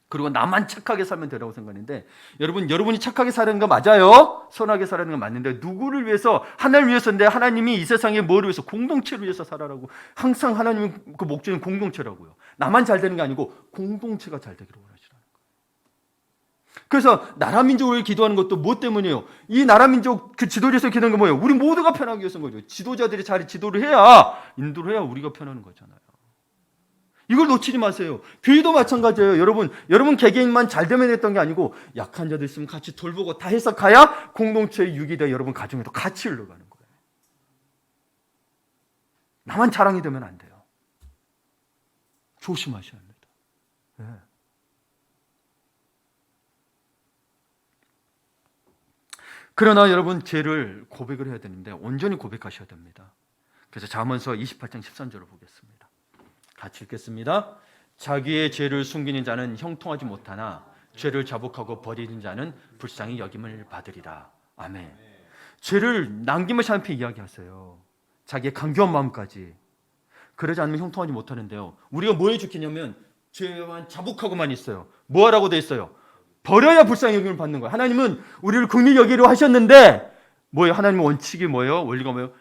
그리고 나만 착하게 살면 되라고 생각하는데 여러분이 착하게 사는 거 맞아요. 선하게 살아는 거 맞는데 누구를 위해서? 하나님을 위해서인데 하나님이 이 세상에 뭐를 위해서? 공동체를 위해서 살아라고. 항상 하나님은 그 목적은 공동체라고요. 나만 잘 되는 게 아니고 공동체가 잘 되기로 원하시라는 거예요. 그래서 나라 민족을 위해 기도하는 것도 뭐 때문이에요? 이 나라 민족 그 지도자에서 기도하는 게 뭐예요? 우리 모두가 편하기 위해서인 거죠. 지도자들이 잘 지도를 해야 인도를 해야 우리가 편하는 거잖아요. 이걸 놓치지 마세요. 교회도 마찬가지예요. 여러분 개개인만 잘 되면 했던 게 아니고 약한 자들 있으면 같이 돌보고 다 해석해야 공동체의 유기가 여러분 가정에도 같이 흘러가는 거예요. 나만 자랑이 되면 안 돼요. 조심하셔야 합니다. 네. 그러나 여러분 죄를 고백을 해야 되는데 온전히 고백하셔야 됩니다. 그래서 잠언서 28장 13절을 보겠습니다. 같이 읽겠습니다. 자기의 죄를 숨기는 자는 형통하지 못하나 죄를 자복하고 버리는 자는 불쌍히 여김을 받으리라. 아멘. 죄를 남김없이 하나님께 이야기하세요. 자기의 간교한 마음까지. 그러지 않으면 형통하지 못하는데요. 우리가 뭐 해주겠냐면 죄만 자복하고만 있어요. 뭐 하라고 돼 있어요? 버려야 불쌍히 여김을 받는 거예요. 하나님은 우리를 긍휼히 여기려 하셨는데 뭐예요? 하나님의 원칙이 뭐예요? 원리가 뭐예요?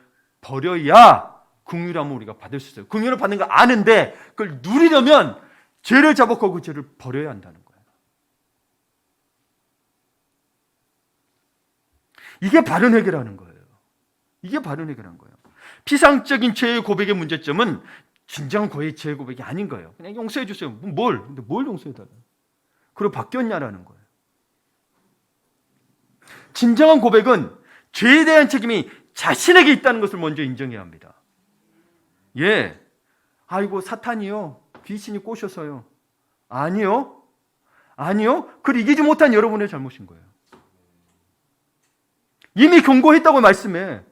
버려야 긍휼함을 우리가 받을 수 있어요. 긍휼을 받는 거 아는데 그걸 누리려면 죄를 자복하고 죄를 버려야 한다는 거예요. 이게 바른 회개라는 거예요. 이게 바른 회개라는 거예요. 피상적인 죄의 고백의 문제점은 진정한 거의 죄의 고백이 아닌 거예요. 그냥 용서해 주세요. 근데 뭘 용서해 달라요? 그리고 바뀌었냐라는 거예요. 진정한 고백은 죄에 대한 책임이 자신에게 있다는 것을 먼저 인정해야 합니다. 예. 아이고 사탄이요. 귀신이 꼬셔서요. 아니요. 그걸 이기지 못한 여러분의 잘못인 거예요. 이미 경고했다고 말씀해.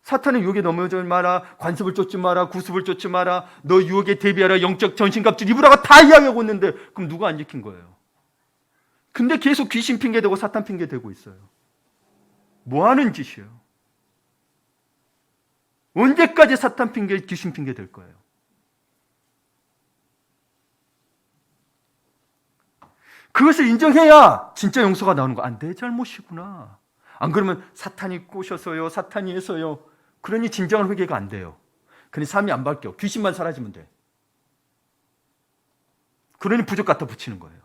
사탄은 유혹에 넘어져 마라. 관습을 쫓지 마라. 구습을 쫓지 마라. 너 유혹에 대비하라. 영적 전신갑주 입으라가 다 이야기하고 있는데 그럼 누가 안 지킨 거예요? 근데 계속 귀신 핑계대고 사탄 핑계대고 있어요. 뭐 하는 짓이에요? 언제까지 사탄 핑계, 귀신 핑계 될 거예요? 그것을 인정해야 진짜 용서가 나오는 거. 내 잘못이구나. 안 그러면 사탄이 꼬셔서요, 사탄이 해서요. 그러니 진정한 회개가 안 돼요. 그러니 삶이 안 바뀌어. 귀신만 사라지면 돼. 그러니 부적 갖다 붙이는 거예요.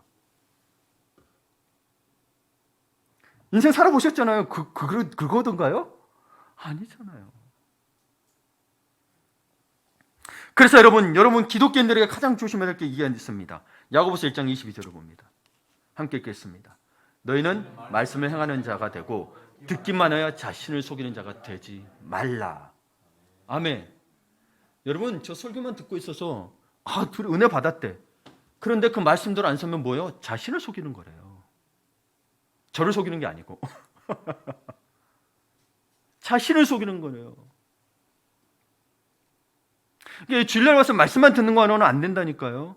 인생 살아보셨잖아요. 그거던가요? 아니잖아요. 그래서 여러분 기독교인들에게 가장 조심해야 될 게 이게 있습니다. 야고보서 1장 22절을 봅니다. 함께 읽겠습니다. 너희는 말씀을 행하는 자가 되고 듣기만 하여 자신을 속이는 자가 되지 말라. 아멘. 여러분, 저 설교만 듣고 있어서 은혜 받았대. 그런데 그 말씀대로 안 서면 뭐예요? 자신을 속이는 거래요. 저를 속이는 게 아니고 자신을 속이는 거예요. 주일날 와서 말씀만 듣는 거는 안 된다니까요.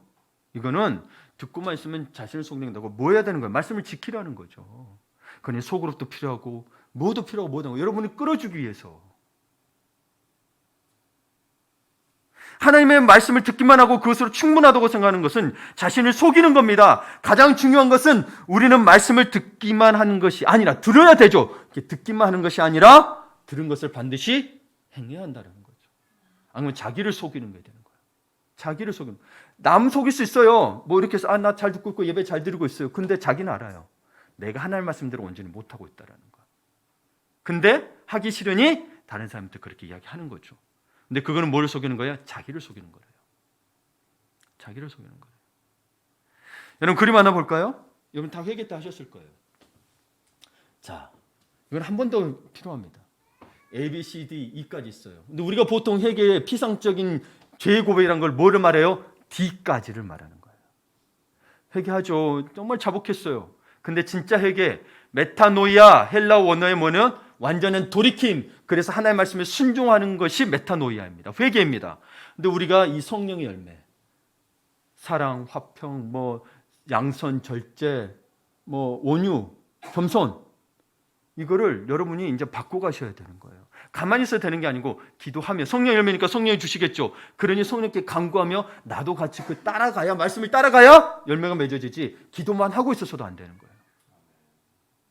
이거는 듣고만 있으면 자신을 속는다고 뭐 해야 되는 거예요? 말씀을 지키라는 거죠. 그러니 속으로도 필요하고 뭐도 필요하고 뭐도 하고 여러분을 끌어주기 위해서. 하나님의 말씀을 듣기만 하고 그것으로 충분하다고 생각하는 것은 자신을 속이는 겁니다. 가장 중요한 것은 우리는 말씀을 듣기만 하는 것이 아니라 들어야 되죠. 듣기만 하는 것이 아니라 들은 것을 반드시 행해야 한다는 거죠. 아니면 자기를 속이는 게 되는 거예요. 자기를 속이는 거예요. 남 속일 수 있어요. 뭐 이렇게 해서 나 잘 듣고 있고 예배 잘 드리고 있어요. 근데 자기는 알아요. 내가 하나님 말씀대로 온전히 못하고 있다는 거. 근데 하기 싫으니 다른 사람한테 그렇게 이야기하는 거죠. 근데 그거는 뭘 속이는 거예요? 자기를 속이는 거예요. 자기를 속이는 거예요. 여러분 그림 하나 볼까요? 여러분 다 회개 때 하셨을 거예요. 자, 이건 한 번 더 필요합니다. A, B, C, D, E까지 있어요. 근데 우리가 보통 회개의 피상적인 죄 고백이란 걸 뭐를 말해요? D까지를 말하는 거예요. 회개하죠. 정말 자복했어요. 근데 진짜 회개, 메타노이아, 헬라어 원어의 뭐는 완전한 돌이킴. 그래서 하나님의 말씀에 순종하는 것이 메타노이아입니다. 회개입니다. 근데 우리가 이 성령의 열매, 사랑, 화평, 양선, 절제, 온유, 겸손, 이거를 여러분이 이제 바꿔 가셔야 되는 거예요. 가만히 있어야 되는 게 아니고 기도하며, 성령 열매니까 성령이 주시겠죠. 그러니 성령께 간구하며 나도 같이 따라가야, 말씀을 따라가야 열매가 맺어지지 기도만 하고 있어서도 안 되는 거예요.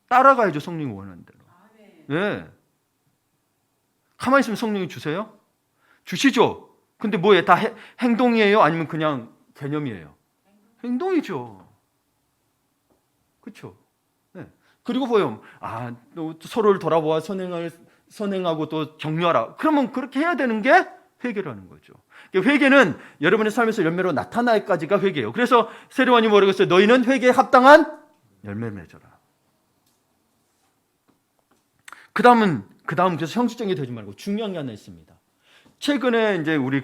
따라가야죠. 성령이 원하는 대로. 예. 가만히 있으면 성령이 주세요? 주시죠. 근데 뭐예요? 다 행동이에요? 아니면 그냥 개념이에요? 행동이죠. 그렇죠? 네. 그리고 뭐예요? 또 서로를 돌아보아 선행하고 또 격려하라. 그러면 그렇게 해야 되는 게 회개라는 거죠. 회개는 여러분의 삶에서 열매로 나타나기까지가 회개예요. 그래서 세례요한이 뭐라고 했어요? 너희는 회개에 합당한 열매 맺어라. 그 다음 그래서 형식적이 되지 말고 중요한 게 하나 있습니다. 최근에 이제 우리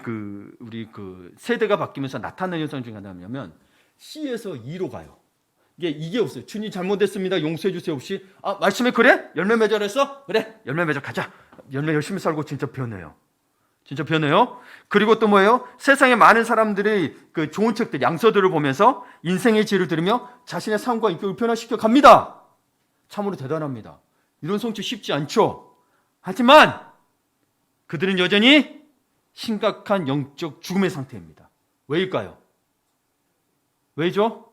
세대가 바뀌면서 나타나는 현상 중에 하나냐면 C에서 E로 가요. 이게 없어요. 주님 잘못했습니다. 용서해 주세요. 없이 말씀에 그래? 열매 맺으라 했어? 그래. 열매 맺어 가자. 열매 열심히 살고 진짜 변해요. 진짜 변해요. 그리고 또 뭐예요? 세상에 많은 사람들이 그 좋은 책들, 양서들을 보면서 인생의 지혜를 들으며 자신의 삶과 인격을 변화시켜 갑니다. 참으로 대단합니다. 이런 성취 쉽지 않죠. 하지만 그들은 여전히 심각한 영적 죽음의 상태입니다. 왜일까요? 왜죠?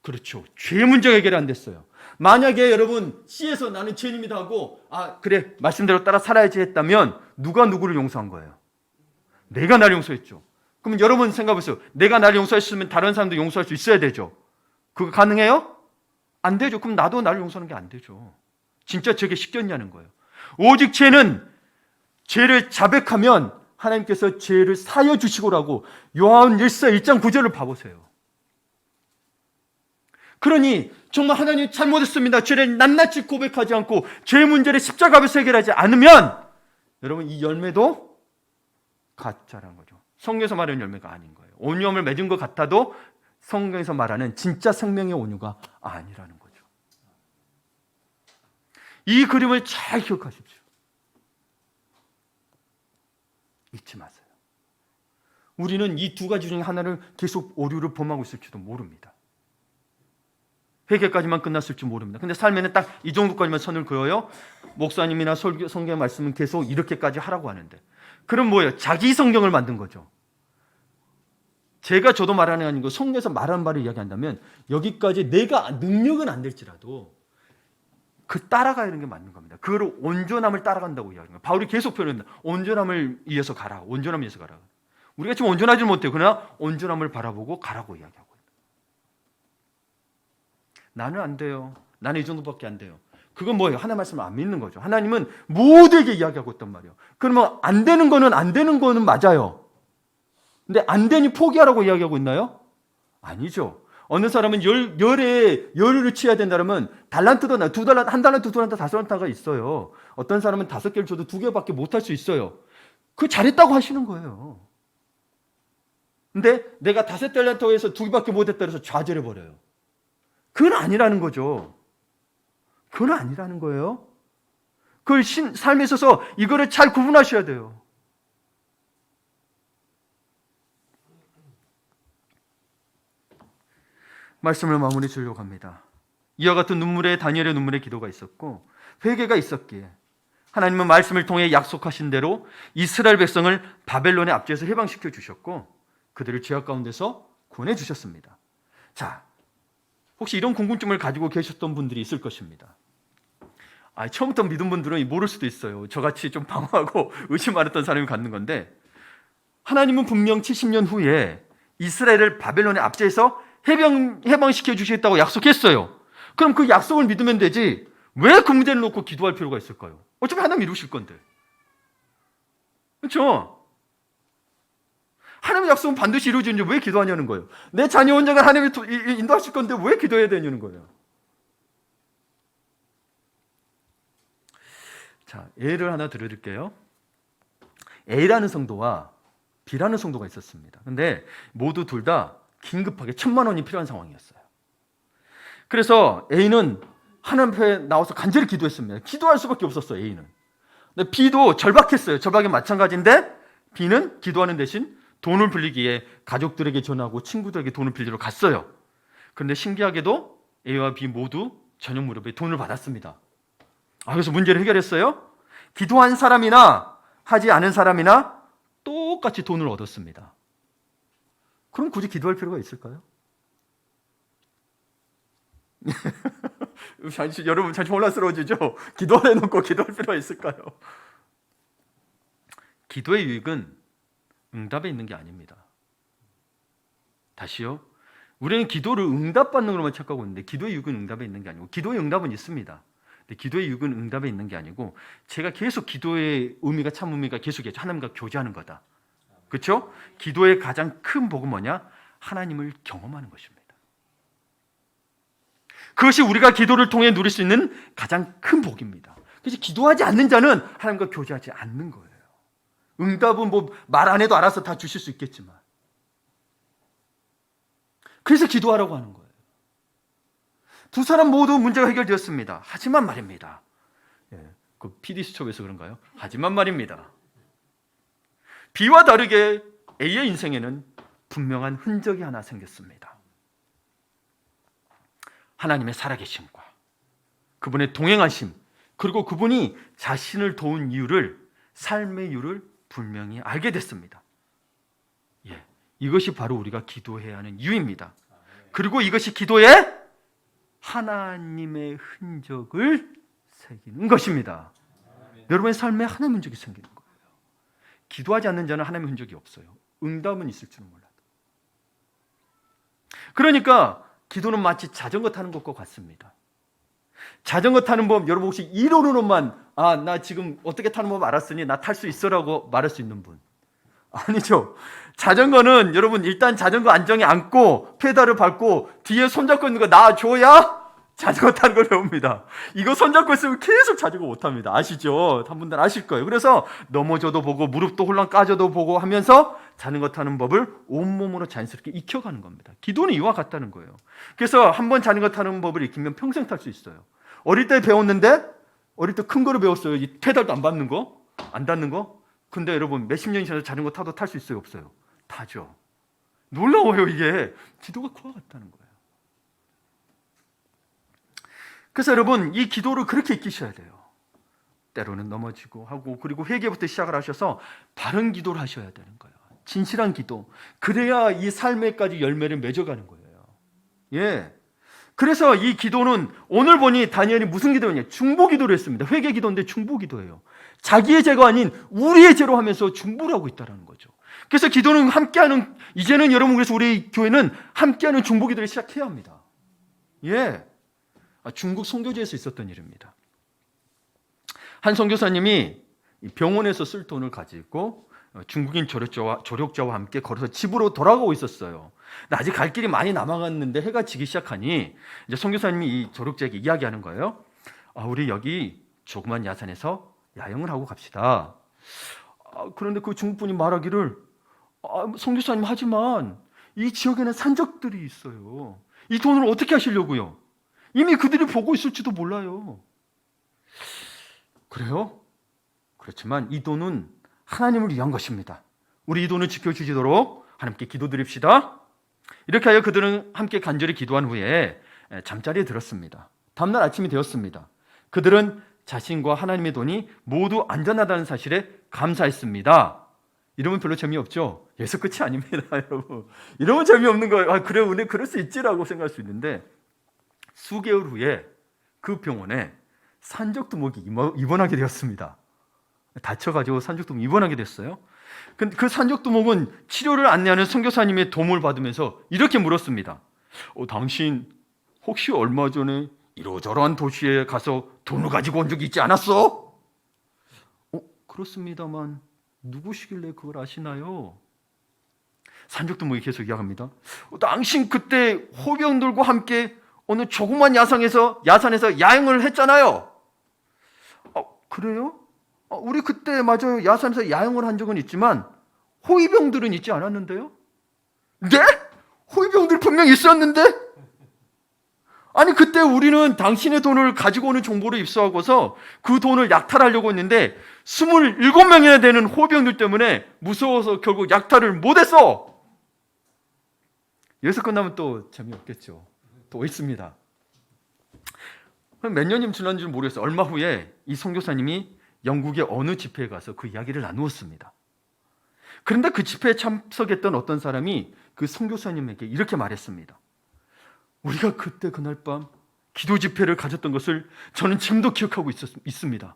그렇죠. 죄 문제가 해결이 안 됐어요. 만약에 여러분 C에서 나는 죄인입니다 하고 그래 말씀대로 따라 살아야지 했다면 누가 누구를 용서한 거예요? 내가 나를 용서했죠. 그럼 여러분 생각해보세요. 내가 나를 용서했으면 다른 사람도 용서할 수 있어야 되죠. 그거 가능해요? 안 되죠. 그럼 나도 나를 용서하는 게 안 되죠. 진짜 저게 쉽겠냐는 거예요. 오직 죄는 죄를 자백하면 하나님께서 죄를 사여 주시고라고 요한 1서 1장 9절을 봐보세요. 그러니 정말 하나님 잘못했습니다. 죄를 낱낱이 고백하지 않고 죄 문제를 십자가 앞에서 해결하지 않으면 여러분 이 열매도 가짜라는 거죠. 성경에서 말하는 열매가 아닌 거예요. 온유함을 맺은 것 같아도 성경에서 말하는 진짜 생명의 온유가 아니라는 거죠. 이 그림을 잘 기억하십시오. 잊지 마세요. 우리는 이 두 가지 중에 하나를 계속 오류를 범하고 있을지도 모릅니다. 회개까지만 끝났을지 모릅니다. 근데 삶에는 딱 이 정도까지만 선을 그어요. 목사님이나 성경 말씀은 계속 이렇게까지 하라고 하는데 그럼 뭐예요? 자기 성경을 만든 거죠. 저도 말하는 게 아니고 성경에서 말하는 바를 이야기한다면 여기까지 내가 능력은 안 될지라도 따라가야 하는 게 맞는 겁니다. 그거를 온전함을 따라간다고 이야기합니다. 바울이 계속 표현합니다. 온전함을 위해서 가라. 온전함을 위해서 가라. 우리가 지금 온전하지 못해요. 그러나 온전함을 바라보고 가라고 이야기하고 있습니다. 나는 안 돼요. 나는 이 정도밖에 안 돼요. 그건 뭐예요? 하나님 말씀을 안 믿는 거죠. 하나님은 모두에게 이야기하고 있단 말이에요. 그러면 안 되는 거는 맞아요. 근데 안 되니 포기하라고 이야기하고 있나요? 아니죠. 어느 사람은 열을 취해야 된다면 달란트도 한 달란트, 두 달란트, 다섯 달란트가 있어요. 어떤 사람은 5개를 줘도 2개밖에 못 할 수 있어요. 그 잘했다고 하시는 거예요. 근데 내가 5달란트에서 2개밖에 못했다 해서 좌절해버려요. 그건 아니라는 거죠. 그건 아니라는 거예요. 그걸 삶에 있어서 이거를 잘 구분하셔야 돼요. 말씀을 마무리 지으려고 합니다. 이와 같은 다니엘의 눈물의 기도가 있었고 회개가 있었기에 하나님은 말씀을 통해 약속하신 대로 이스라엘 백성을 바벨론의 압제에서 해방시켜 주셨고 그들을 죄악 가운데서 구원해 주셨습니다. 자, 혹시 이런 궁금증을 가지고 계셨던 분들이 있을 것입니다. 처음부터 믿은 분들은 모를 수도 있어요. 저같이 좀 방황하고 의심 많았던 사람이 갖는 건데 하나님은 분명 70년 후에 이스라엘을 바벨론의 압제에서 해방시켜 주시겠다고 약속했어요. 그럼 그 약속을 믿으면 되지 왜 그 문제를 놓고 기도할 필요가 있을까요? 어차피 하나님 이루실 건데. 그렇죠? 하나님의 약속은 반드시 이루어지는데 왜 기도하냐는 거예요. 내 자녀 혼자가 하나님이 인도하실 건데 왜 기도해야 되냐는 거예요. 자, 예를 하나 들어드릴게요. A라는 성도와 B라는 성도가 있었습니다. 근데 모두 둘 다 긴급하게 1,000만 원이 필요한 상황이었어요. 그래서 A는 하나님 앞에 나와서 간절히 기도했습니다. 기도할 수밖에 없었어요, A는. 근데 B도 절박했어요. 절박이 마찬가지인데 B는 기도하는 대신 돈을 빌리기에 가족들에게 전화하고 친구들에게 돈을 빌리러 갔어요. 그런데 신기하게도 A와 B 모두 저녁 무렵에 돈을 받았습니다. 그래서 문제를 해결했어요. 기도한 사람이나 하지 않은 사람이나 똑같이 돈을 얻었습니다. 그럼 굳이 기도할 필요가 있을까요? 여러분 잠시 혼란스러워지죠? 기도를 해놓고 기도할 필요가 있을까요? 기도의 유익은 응답에 있는 게 아닙니다. 다시요. 우리는 기도를 응답받는 것만 착각하고 있는데 기도의 유익은 응답에 있는 게 아니고 기도의 응답은 있습니다. 근데 기도의 유익은 응답에 있는 게 아니고 제가 계속 기도의 의미가 참 의미가 계속해서 하나님과 교제하는 거다. 그렇죠? 기도의 가장 큰 복은 뭐냐? 하나님을 경험하는 것입니다. 그것이 우리가 기도를 통해 누릴 수 있는 가장 큰 복입니다. 그래서 기도하지 않는 자는 하나님과 교제하지 않는 거예요. 응답은 말 안 해도 알아서 다 주실 수 있겠지만 그래서 기도하라고 하는 거예요. 두 사람 모두 문제가 해결되었습니다. 하지만 말입니다. 그 PD 수첩에서 그런가요? 하지만 말입니다. B와 다르게 A의 인생에는 분명한 흔적이 하나 생겼습니다. 하나님의 살아계심과 그분의 동행하심, 그리고 그분이 자신을 도운 이유를, 삶의 이유를 분명히 알게 됐습니다. 이것이 바로 우리가 기도해야 하는 이유입니다. 그리고 이것이 기도에 하나님의 흔적을 새기는 것입니다. 여러분의 삶에 하나님의 흔적이 생기는 거예요. 기도하지 않는 자는 하나님의 흔적이 없어요. 응답은 있을지는 몰라도. 그러니까 기도는 마치 자전거 타는 것과 같습니다. 자전거 타는 법, 여러분 혹시 이론으로만 나 지금 어떻게 타는 법 알았으니 나 탈 수 있어라고 말할 수 있는 분? 아니죠. 자전거는 여러분 일단 자전거 안정에 앉고 페달을 밟고 뒤에 손잡고 있는 거 놔줘야 자전거 타는 걸 배웁니다. 이거 손잡고 있으면 계속 자전거 못합니다. 아시죠? 한 분들 아실 거예요. 그래서 넘어져도 보고 무릎도 홀랑 까져도 보고 하면서 자전거 타는 법을 온몸으로 자연스럽게 익혀가는 겁니다. 기도는 이와 같다는 거예요. 그래서 한번 자전거 타는 법을 익히면 평생 탈 수 있어요. 어릴 때 배웠는데 어릴 때 큰 거를 배웠어요. 이 페달도 안 밟는 거, 안 닿는 거. 근데 여러분 몇십 년이 지나서 자전거 타도 탈 수 있어요, 없어요? 타죠. 놀라워요. 이게 기도가 그와 같다는 거예요. 그래서 여러분 이 기도를 그렇게 익히셔야 돼요. 때로는 넘어지고 하고 그리고 회개부터 시작을 하셔서 바른 기도를 하셔야 되는 거예요. 진실한 기도. 그래야 이 삶에까지 열매를 맺어가는 거예요. 그래서 이 기도는 오늘 보니 다니엘이 무슨 기도냐? 중보기도를 했습니다. 회개기도인데 중보기도예요. 자기의 죄가 아닌 우리의 죄로 하면서 중보를 하고 있다는 거죠. 그래서 기도는 함께하는, 이제는 여러분 그래서 우리 교회는 함께하는 중보기도를 시작해야 합니다. 중국 선교지에서 있었던 일입니다. 한 선교사님이 병원에서 쓸 돈을 가지고 중국인 조력자와 함께 걸어서 집으로 돌아가고 있었어요. 근데 아직 갈 길이 많이 남아갔는데 해가 지기 시작하니 이제 선교사님이 이 조력자에게 이야기하는 거예요. 우리 여기 조그만 야산에서 야영을 하고 갑시다. 그런데 그 중국분이 말하기를 선교사님, 하지만 이 지역에는 산적들이 있어요. 이 돈을 어떻게 하시려고요? 이미 그들이 보고 있을지도 몰라요. 그래요? 그렇지만 이 돈은 하나님을 위한 것입니다. 우리 이 돈을 지켜주시도록 하나님께 기도드립시다. 이렇게 하여 그들은 함께 간절히 기도한 후에 잠자리에 들었습니다. 다음날 아침이 되었습니다. 그들은 자신과 하나님의 돈이 모두 안전하다는 사실에 감사했습니다. 이러면 별로 재미없죠? 여기서 끝이 아닙니다, 여러분. 이러면 재미없는 거예요. 그래, 은혜, 그럴 수 있지라고 생각할 수 있는데, 수개월 후에 그 병원에 산적두목이 입원하게 되었습니다. 다쳐가지고 산적두목이 입원하게 됐어요. 그 산적두목은 치료를 안내하는 선교사님의 도움을 받으면서 이렇게 물었습니다. 당신 혹시 얼마 전에 이러저러한 도시에 가서 돈을 가지고 온 적이 있지 않았어? 그렇습니다만 누구시길래 그걸 아시나요? 산적두목이 계속 이야기합니다. 당신 그때 호병들과 함께 어느 조그만 야산에서 야영을 했잖아요. 그래요? 우리 그때 맞아요. 야산에서 야영을 한 적은 있지만 호위병들은 있지 않았는데요? 네? 호위병들 분명히 있었는데? 아니, 그때 우리는 당신의 돈을 가지고 오는 정보를 입수하고서 그 돈을 약탈하려고 했는데 27명이나 되는 호병들 때문에 무서워서 결국 약탈을 못했어. 여기서 끝나면 또 재미없겠죠. 또 있습니다. 몇 년이 지난 줄 모르겠어요. 얼마 후에 이 선교사님이 영국의 어느 집회에 가서 그 이야기를 나누었습니다. 그런데 그 집회에 참석했던 어떤 사람이 그 선교사님에게 이렇게 말했습니다. 우리가 그때 그날 밤 기도 집회를 가졌던 것을 저는 지금도 기억하고 있습니다.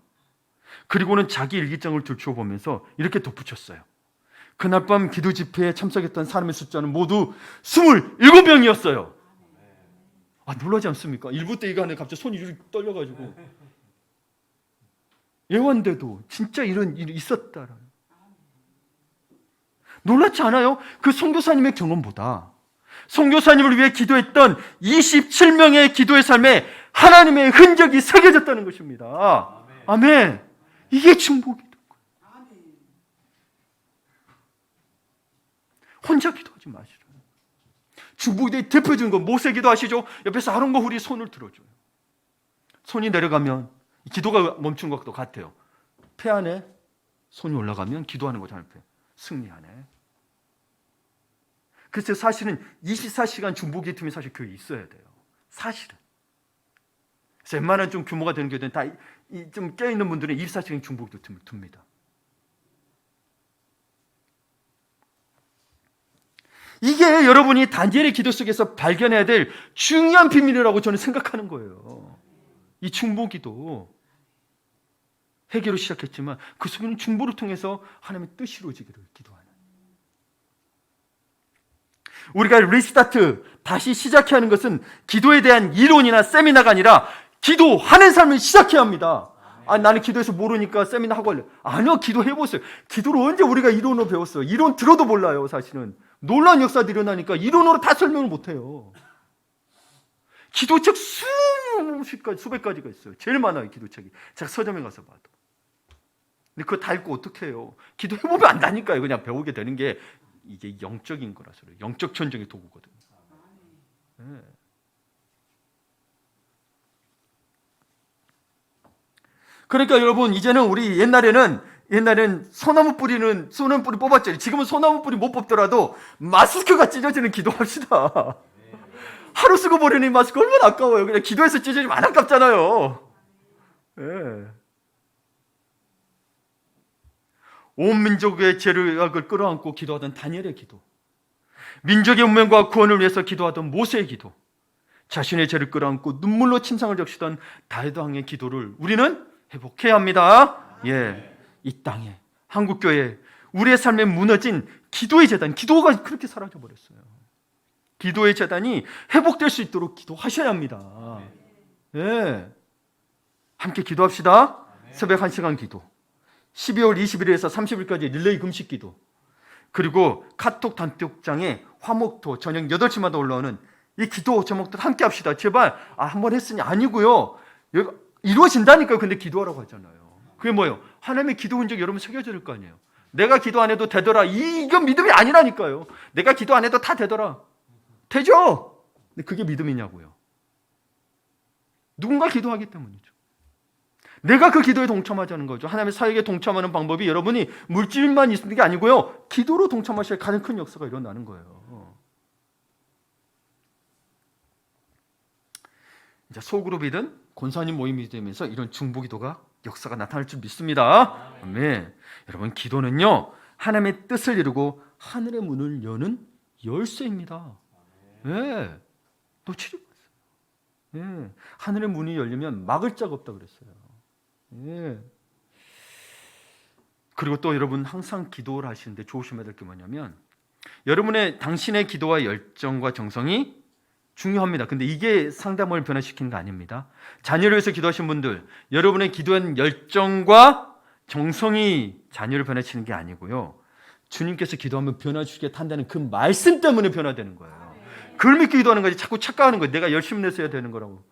그리고는 자기 일기장을 들추어보면서 이렇게 덧붙였어요. 그날 밤 기도 집회에 참석했던 사람의 숫자는 모두 27명이었어요. 놀라지 않습니까? 일부 때 이거 하는데 갑자기 손이 이렇게 떨려가지고. 예언대도 진짜 이런 일이 있었다라는. 놀랍지 않아요? 그 선교사님의 경험보다 선교사님을 위해 기도했던 27명의 기도의 삶에 하나님의 흔적이 새겨졌다는 것입니다. 아멘. 이게 중복이다. 혼자 기도하지 마시라. 중복의 대표적인 건 모세 기도하시죠? 옆에서 아론과 훌이 손을 들어줘요. 손이 내려가면 기도가 멈춘 것도 같아요. 폐 안에 손이 올라가면 기도하는 거잖아요. 승리하네. 그래서 사실은 24시간 중보기도 틈이 사실 교회에 있어야 돼요. 사실은. 그래서 웬만한 좀 규모가 되는 교회는 다 좀 깨어있는 분들은 24시간 중보기도 틈을 둡니다. 이게 여러분이 다니엘의 기도 속에서 발견해야 될 중요한 비밀이라고 저는 생각하는 거예요. 이 중보기도 회개로 시작했지만 그 속에는 중보를 통해서 하나님의 뜻이 이루어지기를 기도하는. 우리가 리스타트, 다시 시작해야 하는 것은 기도에 대한 이론이나 세미나가 아니라 기도하는 삶을 시작해야 합니다. 나는 기도해서 모르니까 세미나 하고 할래. 아니요, 기도해보세요. 기도를 언제 우리가 이론으로 배웠어요? 이론 들어도 몰라요, 사실은. 놀라운 역사들이 일어나니까 이론으로 다 설명을 못해요. 기도책 수백 가지가 있어요. 제일 많아요, 기도책이. 제가 서점에 가서 봐도. 근데 그거 다 읽고 어떻게 해요? 기도해보면 안다니까요. 그냥 배우게 되는 게 이게 영적인 거라서요. 영적 전쟁의 도구거든요. 네. 그러니까 여러분, 이제는 우리 옛날에는 소나무 뿌리 뽑았죠. 지금은 소나무 뿌리 못 뽑더라도 마스크가 찢어지는 기도합시다. 하루 쓰고 버리는 마스크 얼마나 아까워요. 그냥 기도해서 찢어지면 안 아깝잖아요. 네. 온 민족의 죄악을 끌어안고 기도하던 다니엘의 기도, 민족의 운명과 구원을 위해서 기도하던 모세의 기도, 자신의 죄를 끌어안고 눈물로 침상을 적시던 다윗 왕의 기도를 우리는 회복해야 합니다. 예, 이 땅에, 한국교회, 우리의 삶에 무너진 기도의 재단, 기도가 그렇게 사라져 버렸어요. 기도의 재단이 회복될 수 있도록 기도하셔야 합니다. 예, 함께 기도합시다. 새벽 1시간 기도. 12월 20일에서 30일까지 릴레이 금식 기도, 그리고 카톡 단톡장에 화목토 저녁 8시마다 올라오는 이 기도 제목들 함께 합시다. 제발 한번 했으니 아니고요. 이루어진다니까요. 근데 기도하라고 하잖아요. 그게 뭐예요? 하나님의 기도 흔적이 여러분 새겨져 있을 거 아니에요. 내가 기도 안 해도 되더라. 이건 믿음이 아니라니까요. 내가 기도 안 해도 다 되더라. 되죠? 근데 그게 믿음이냐고요. 누군가 기도하기 때문이죠. 내가 그 기도에 동참하자는 거죠. 하나님의 사역에 동참하는 방법이 여러분이 물질만 있는 게 아니고요. 기도로 동참하셔야 가장 큰 역사가 일어나는 거예요. 이제 소그룹이든 권사님 모임이 되면서 이런 중보기도가 역사가 나타날 줄 믿습니다. 아멘. 여러분, 기도는요 하나님의 뜻을 이루고 하늘의 문을 여는 열쇠입니다. 예, 놓치지 마세요. 예, 하늘의 문이 열리면 막을 자가 없다 그랬어요. 예. 그리고 또 여러분 항상 기도를 하시는데 조심해야 될 게 뭐냐면 당신의 기도와 열정과 정성이 중요합니다. 근데 이게 상담을 변화시키는 거 아닙니다. 자녀를 위해서 기도하신 분들, 여러분의 기도한 열정과 정성이 자녀를 변화시키는 게 아니고요. 주님께서 기도하면 변화주시게 탄다는 그 말씀 때문에 변화되는 거예요. 그걸 믿고 기도하는 거지 자꾸 착각하는 거예요. 내가 열심히 내서 해야 되는 거라고.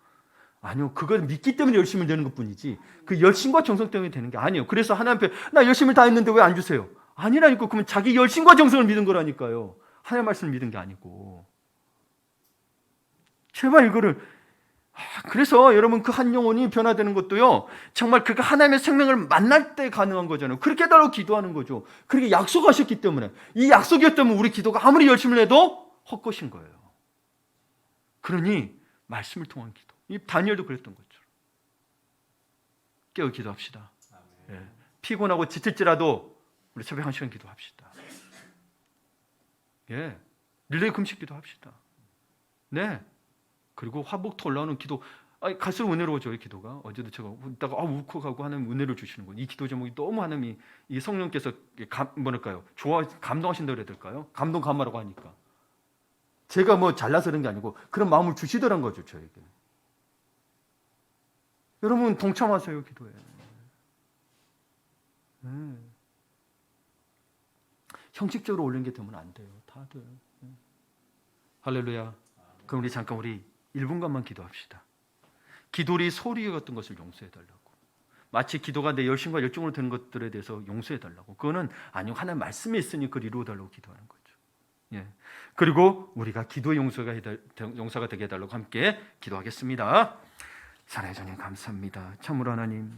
아니요. 그걸 믿기 때문에 열심히 내는 것뿐이지 그 열심과 정성 때문에 되는 게 아니에요. 그래서 하나님 앞에 나 열심히 다 했는데 왜 안 주세요? 아니라니까. 그러면 자기 열심과 정성을 믿은 거라니까요. 하나님 말씀을 믿은 게 아니고. 제발 이거를 그래서 여러분 그 한 영혼이 변화되는 것도요 정말 그가 하나님의 생명을 만날 때 가능한 거잖아요. 그렇게 해달라고 기도하는 거죠. 그렇게 약속하셨기 때문에 이 약속이었다면 우리 기도가 아무리 열심히 해도 헛것인 거예요. 그러니 말씀을 통한 기도. 이 다니엘도 그랬던 것처럼 깨어 기도합시다. 예. 피곤하고 지칠지라도 우리 새벽 1시간 기도합시다. 예. 릴레이 금식 기도합시다. 네. 그리고 화목토 올라오는 기도, 갈수록 은혜로워져요. 기도가. 어제도 제가 있다가 울컥하고 하나님 은혜를 주시는 거예요. 이 기도 제목이 너무 하나님이 이 성령께서 뭐랄까요? 감동하신다고 해야 될까요? 감동 감화라고 하니까 제가 뭐 잘나서 그런 게 아니고 그런 마음을 주시더란 거죠. 저에게. 여러분 동참하세요. 기도에. 형식적으로 올리는 게 되면 안 돼요. 다 돼요. 할렐루야. 그럼 우리 1분간만 기도합시다. 기도리 소리 같은 것을 용서해달라고. 마치 기도가 내 열심과 열정으로 되는 것들에 대해서 용서해달라고. 그거는 아니요. 하나님 말씀이 있으니 그걸 이루어달라고 기도하는 거죠. 예. 그리고 우리가 기도의 용서가 되게 해달라고 함께 기도하겠습니다. 사랑의 주님 감사합니다. 참으로 하나님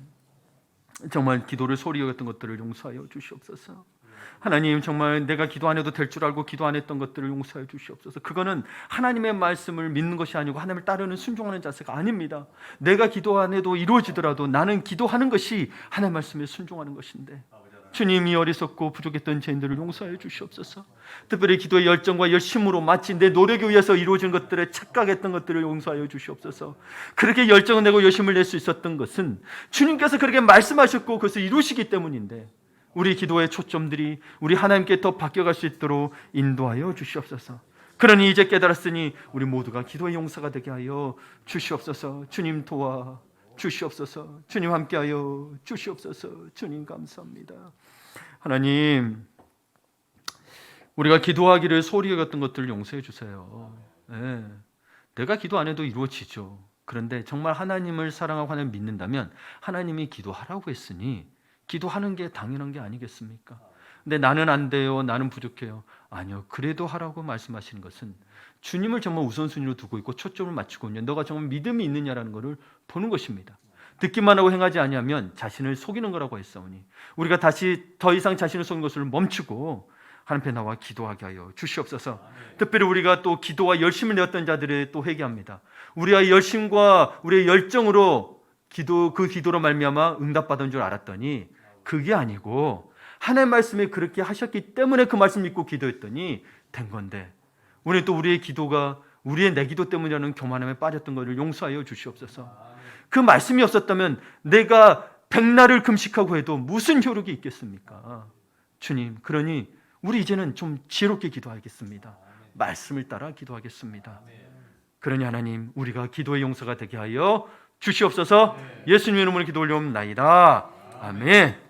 정말 기도를 소리 같은 것들을 용서하여 주시옵소서. 하나님 정말 내가 기도 안 해도 될 줄 알고 기도 안 했던 것들을 용서해 주시옵소서. 그거는 하나님의 말씀을 믿는 것이 아니고 하나님을 따르는 순종하는 자세가 아닙니다. 내가 기도 안 해도 이루어지더라도 나는 기도하는 것이 하나님의 말씀에 순종하는 것인데 주님이 어리석고 부족했던 죄인들을 용서해 주시옵소서. 특별히 기도의 열정과 열심으로 마치 내 노력에 의해서 이루어진 것들에 착각했던 것들을 용서하여 주시옵소서. 그렇게 열정을 내고 열심을 낼 수 있었던 것은 주님께서 그렇게 말씀하셨고 그것을 이루시기 때문인데 우리 기도의 초점들이 우리 하나님께 더 바뀌어갈 수 있도록 인도하여 주시옵소서. 그러니 이제 깨달았으니 우리 모두가 기도의 용사가 되게 하여 주시옵소서. 주님 도와 주시옵소서. 주님 함께하여 주시옵소서. 주님 감사합니다. 하나님 우리가 기도하기를 소리 같은 것들을 용서해 주세요. 네. 내가 기도 안 해도 이루어지죠. 그런데 정말 하나님을 사랑하고 하나님 믿는다면 하나님이 기도하라고 했으니 기도하는 게 당연한 게 아니겠습니까? 근데 나는 안 돼요. 나는 부족해요. 아니요. 그래도 하라고 말씀하시는 것은 주님을 정말 우선순위로 두고 있고 초점을 맞추고 있냐, 너가 정말 믿음이 있느냐라는 것을 보는 것입니다. 듣기만 하고 행하지 아니하면 자신을 속이는 거라고 했사오니 우리가 다시 더 이상 자신을 속이는 것을 멈추고 하나님 앞에 나와 기도하게 하여 주시옵소서. 특별히 우리가 또 기도와 열심을 내었던 자들을 또 회개합니다. 우리의 열심과 우리의 열정으로 그 기도로 말미암아 응답받은 줄 알았더니 그게 아니고 하나님 말씀에 그렇게 하셨기 때문에 그 말씀 믿고 기도했더니 된 건데 우리 또 우리의 기도가 우리의 내 기도 때문이라는 교만함에 빠졌던 것을 용서하여 주시옵소서. 그 말씀이 없었다면 내가 백날을 금식하고 해도 무슨 효력이 있겠습니까? 주님, 그러니 우리 이제는 좀 지혜롭게 기도하겠습니다. 말씀을 따라 기도하겠습니다. 그러니 하나님 우리가 기도의 용서가 되게 하여 주시옵소서. 예수님의 이름으로 기도 올려옵나이다. 아멘.